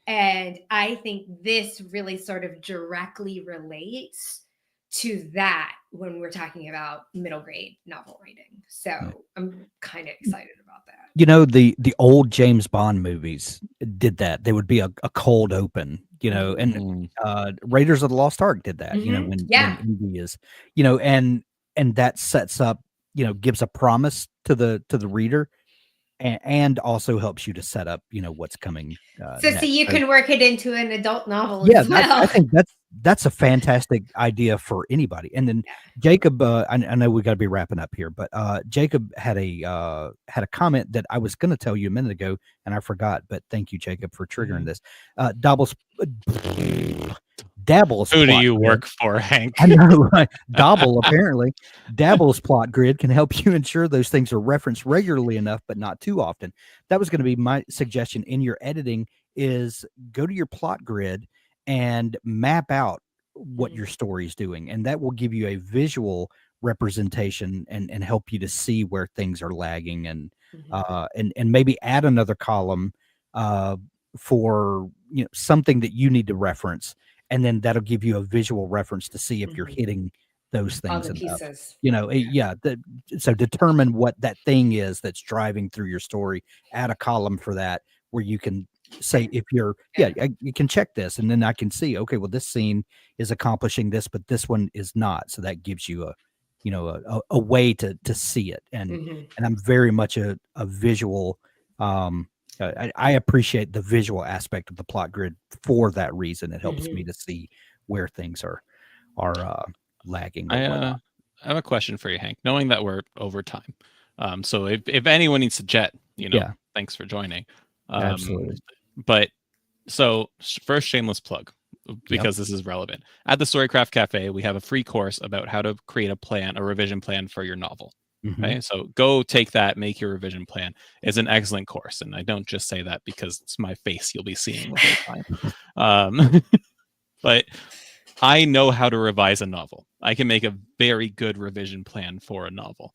And I think this really sort of directly relates to that when we're talking about middle grade novel writing. So I'm kind of excited about that. The old James Bond movies did that. There would be a cold open, and Raiders of the Lost Ark did that, when Indy is, and that sets up, gives a promise to the reader. And also helps you to set up, what's coming. So you can work it into an adult novel. Yeah, as well. I think that's a fantastic idea for anybody. And then Jacob, I know we got to be wrapping up here, but Jacob had a comment that I was going to tell you a minute ago, and I forgot. But thank you, Jacob, for triggering this. Dabble's Who do you work for, Hank? I know, right? Dabble, apparently. Dabble's plot grid can help you ensure those things are referenced regularly enough, but not too often. That was going to be my suggestion in your editing is go to your plot grid and map out what your story is doing. And that will give you a visual representation and help you to see where things are lagging and maybe add another column for something that you need to reference. And then that'll give you a visual reference to see if you're hitting those things. All the pieces. So determine what that thing is that's driving through your story. Add a column for that where you can say if you're, you can check this, and then I can see, okay, well, this scene is accomplishing this, but this one is not. So that gives you a way to see it. And I'm very much a visual. I appreciate the visual aspect of the plot grid for that reason. It helps me to see where things are lagging. I have a question for you, Hank, knowing that we're over time. So if anyone needs to jet, thanks for joining. Absolutely. But so first, shameless plug, because this is relevant. At the Storycraft Cafe, we have a free course about how to create a revision plan for your novel. Okay, so go take that, make your revision plan. It's an excellent course, and I don't just say that because it's my face you'll be seeing the whole time. But I know how to revise a novel. I can make a very good revision plan for a novel.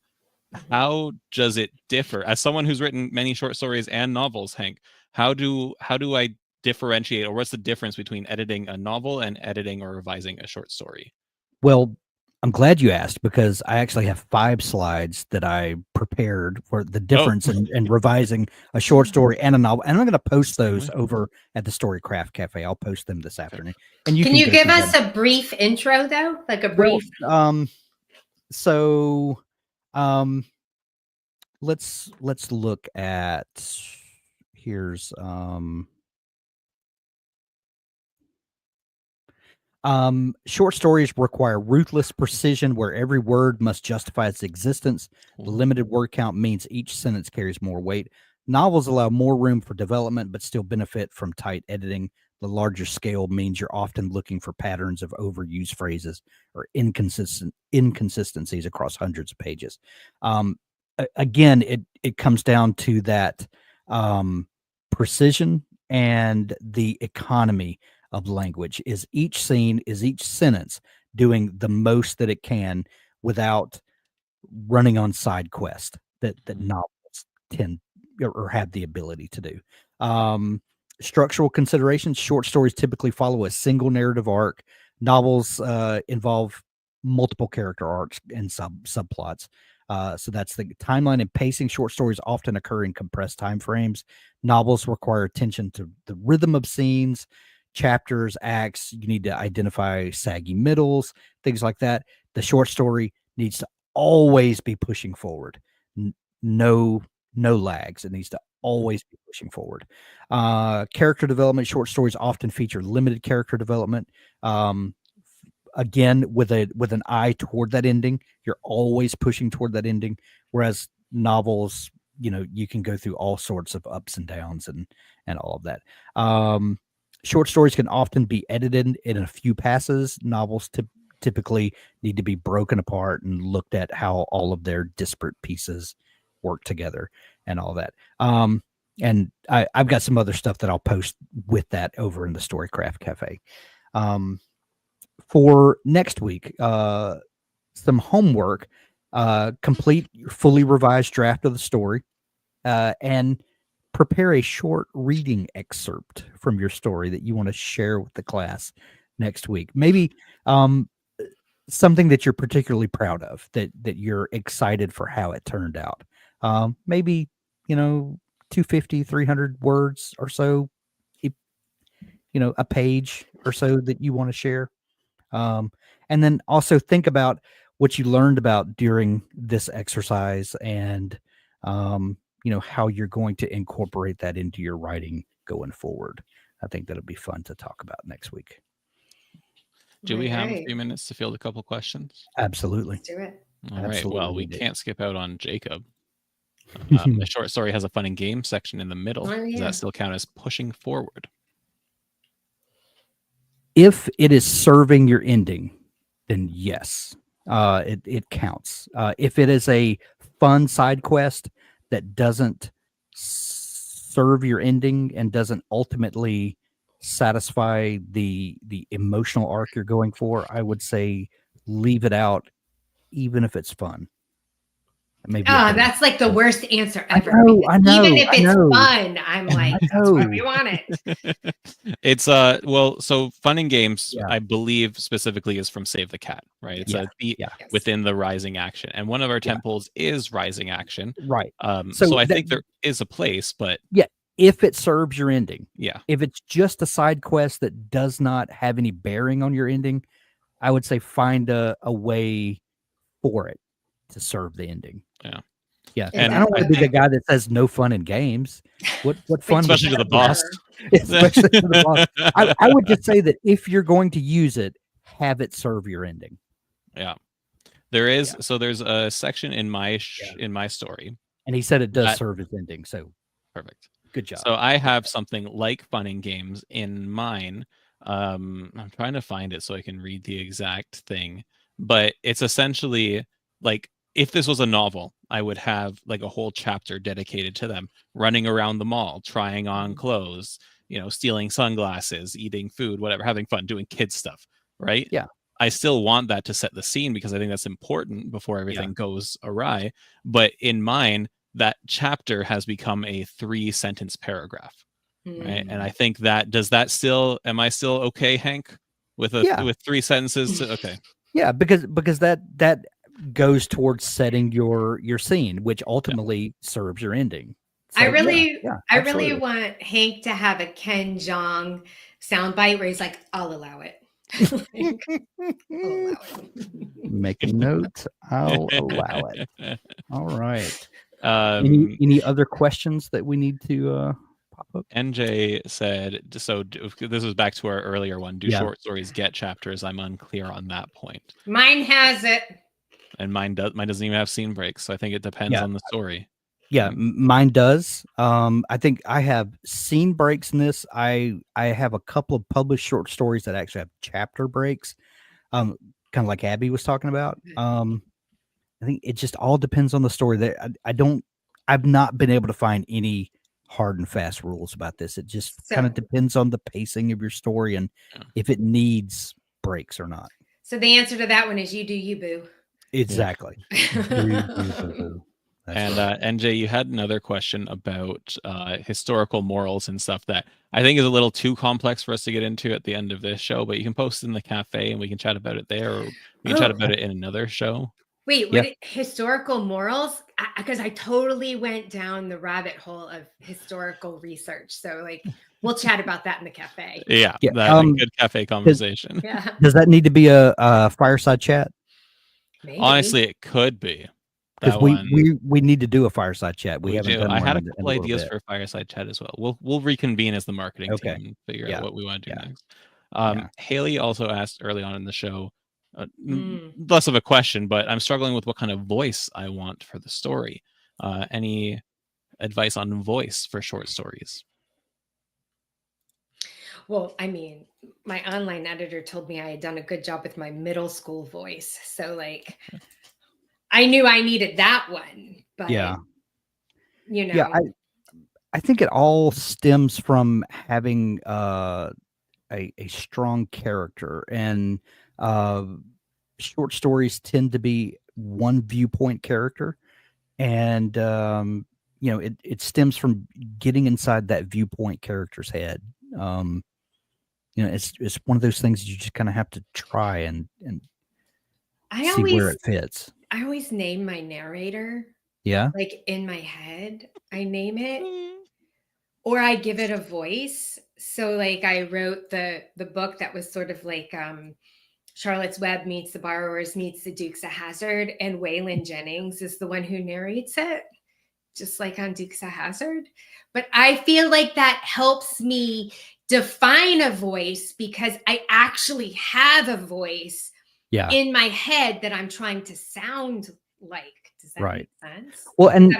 How does it differ? As someone who's written many short stories and novels, Hank, how do I differentiate, or what's the difference between editing a novel and editing or revising a short story? Well, I'm glad you asked, because I actually have 5 slides that I prepared for the difference in revising a short story and a novel. And I'm going to post those over at the Storycraft Cafe. I'll post them this afternoon. And can you give us a brief intro, though? Like a brief. Let's look at here's short stories require ruthless precision where every word must justify its existence. The limited word count means each sentence carries more weight. Novels allow more room for development, but still benefit from tight editing. The larger scale means you're often looking for patterns of overused phrases or inconsistencies across hundreds of pages. Again, it comes down to that precision and the economy of language. Is each scene, is each sentence doing the most that it can without running on side quest that novels tend or have the ability to do. Structural considerations: short stories typically follow a single narrative arc. Novels involve multiple character arcs and subplots. So that's the timeline and pacing. Short stories often occur in compressed time frames. Novels require attention to the rhythm of scenes, chapters, acts. You need to identify saggy middles, things like that. The short story needs to always be pushing forward. No lags. It needs to always be pushing forward. Character development: short stories often feature limited character development. Again, with an eye toward that ending. You're always pushing toward that ending. Whereas novels, you can go through all sorts of ups and downs and all of that. Short stories can often be edited in a few passes. Novels typically need to be broken apart and looked at how all of their disparate pieces work together and all that. And I've got some other stuff that I'll post with that over in the Storycraft Cafe. For next week, some homework: complete your fully revised draft of the story, and prepare a short reading excerpt from your story that you want to share with the class next week. Maybe something that you're particularly proud of, that you're excited for how it turned out. Maybe 250, 300 words or so, a page or so that you want to share. And then also think about what you learned about during this exercise and, how you're going to incorporate that into your writing going forward. I think that'll be fun to talk about next week. Do we have a few minutes to field a couple questions? Absolutely. Let's do it. All right. Well, we can't skip out on Jacob. The short story has a fun and game section in the middle. Oh, yeah. Does that still count as pushing forward? If it is serving your ending, then yes, it counts. If it is a fun side quest that doesn't serve your ending and doesn't ultimately satisfy the emotional arc you're going for, I would say leave it out, even if it's fun. Maybe that's like the worst answer ever. I know, even if it's fun, I'm like, that's why we want it. It's so fun and games, I believe specifically is from Save the Cat, right? It's a beat within the rising action, and one of our temples is rising action, right? So I think there is a place, but if it serves your ending, if it's just a side quest that does not have any bearing on your ending, I would say find a way for it to serve the ending. Yeah. And I don't want to be the guy that says no fun in games. What fun, especially to the boss. Especially to the boss. I would just say that if you're going to use it, have it serve your ending. Yeah, there is. So there's a section in my story, and he said it does serve his ending. So perfect. Good job. So I have something like fun and games in mine. I'm trying to find it so I can read the exact thing, but it's essentially like, if this was a novel, I would have like a whole chapter dedicated to them running around the mall, trying on clothes, stealing sunglasses, eating food, whatever, having fun, doing kids stuff, right? Yeah. I still want that to set the scene because I think that's important before everything goes awry. But in mine, that chapter has become a 3-sentence paragraph, right? And I think am I still okay, Hank, with with 3 sentences? Okay. Yeah, because that goes towards setting your scene, which ultimately serves your ending. So, I really want Hank to have a Ken Jeong soundbite where he's like, I'll allow it. Make a note. I'll allow it. All right. Any other questions that we need to pop up? NJ said, so this is back to our earlier one. Do short stories get chapters? I'm unclear on that point. Mine has it. And mine doesn't even have scene breaks. So I think it depends on the story. Yeah, mine does. I think I have seen breaks in this. I have a couple of published short stories that actually have chapter breaks. Kind of like Abby was talking about. I think it just all depends on the story. That I've not been able to find any hard and fast rules about this. It just kind of depends on the pacing of your story and if it needs breaks or not. So the answer to that one is you do you, boo. Exactly. And NJ, you had another question about historical morals and stuff that I think is a little too complex for us to get into at the end of this show, but you can post it in the cafe and we can chat about it there, or we can chat about it in another show. Wait, what? Historical morals? Because I totally went down the rabbit hole of historical research. So, like, we'll chat about that in the cafe. Yeah, good cafe conversation. Does that need to be a fireside chat? Maybe. Honestly, it could be. Because we need to do a fireside chat. We haven't done one. I had a couple ideas for a fireside chat as well. We'll reconvene as the marketing team and figure out what we want to do next. Haley also asked early on in the show, less of a question, but I'm struggling with what kind of voice I want for the story. Any advice on voice for short stories? Well, I mean, my online editor told me I had done a good job with my middle school voice. So, like, I knew I needed that one. But, you know. Yeah, I think it all stems from having a strong character. And short stories tend to be one viewpoint character. And, you know, it stems from getting inside that viewpoint character's head. You know, it's one of those things you just kind of have to try and see where it fits. I always name my narrator. Yeah. Like in my head, I name it, or I give it a voice. So like I wrote the book that was sort of like Charlotte's Web meets The Borrowers meets The Dukes of Hazzard, and Waylon Jennings is the one who narrates it, just like on Dukes of Hazzard. But I feel like that helps me define a voice because I actually have a voice in my head that I'm trying to sound like. Does that make sense? Well, and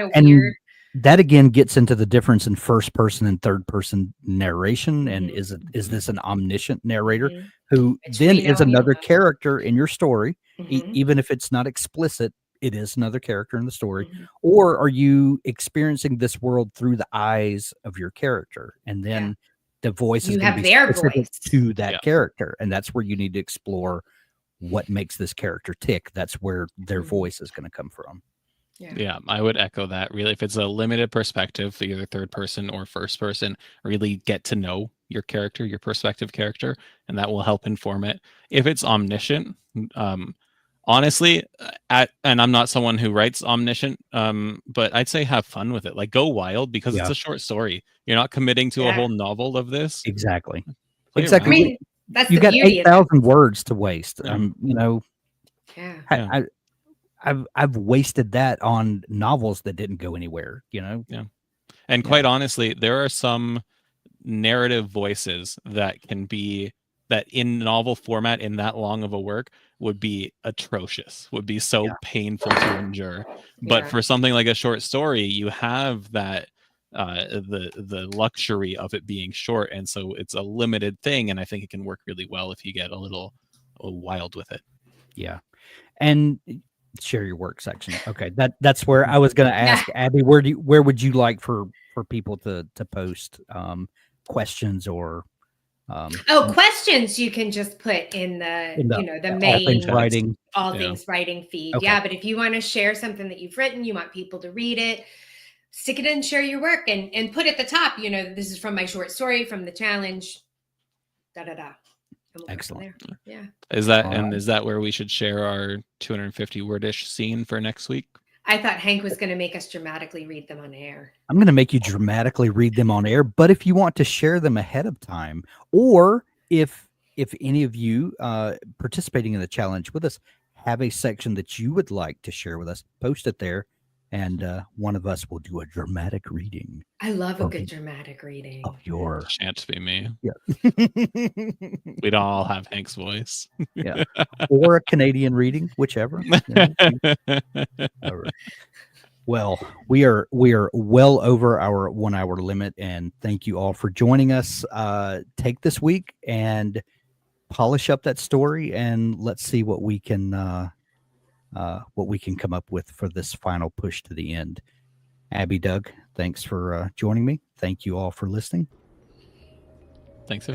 that again gets into the difference in first person and third person narration. And is this an omniscient narrator who then is another character in your story, even if it's not explicit? It is another character in the story. Or are you experiencing this world through the eyes of your character? And then the voice is going to be specific to that character. And that's where you need to explore what makes this character tick. That's where their voice is going to come from. Yeah, I would echo that. Really, if it's a limited perspective, either third person or first person, really get to know your character, your perspective character, and that will help inform it. If it's omniscient, honestly, and I'm not someone who writes omniscient, but I'd say have fun with it. Like go wild, because it's a short story. You're not committing to a whole novel of this. Exactly. Play exactly. I mean, that's you the got beauty 8,000 words to waste. You know. Yeah. I've wasted that on novels that didn't go anywhere. You know. Yeah. And quite honestly, there are some narrative voices that can be that in novel format in that long of a work would be atrocious, would be so painful to endure. But for something like a short story, you have that the luxury of it being short, and so it's a limited thing, and I think it can work really well if you get a little wild with it. Yeah. And share your work section. Okay. That's where I was going to ask Abby, where would you like for people to post questions or questions you can just put in the main all things writing feed. Okay. Yeah, but if you want to share something that you've written, you want people to read it, stick it in, share your work, and put at the top, this is from my short story from the challenge. Excellent. Yeah. Is that where we should share our 250 wordish scene for next week? I thought Hank was going to make us dramatically read them on air. I'm going to make you dramatically read them on air, but if you want to share them ahead of time, or if any of you participating in the challenge with us have a section that you would like to share with us, post it there, and one of us will do a dramatic reading. I love a good dramatic reading. Of your shan't be me. Yeah. We don't all have Hank's voice. Yeah. Or a Canadian reading, whichever. Well, we are well over our 1 hour limit, and thank you all for joining us. Take this week and polish up that story, and let's see what we can come up with for this final push to the end. Abby, Doug, thanks for joining me. Thank you all for listening. Thanks.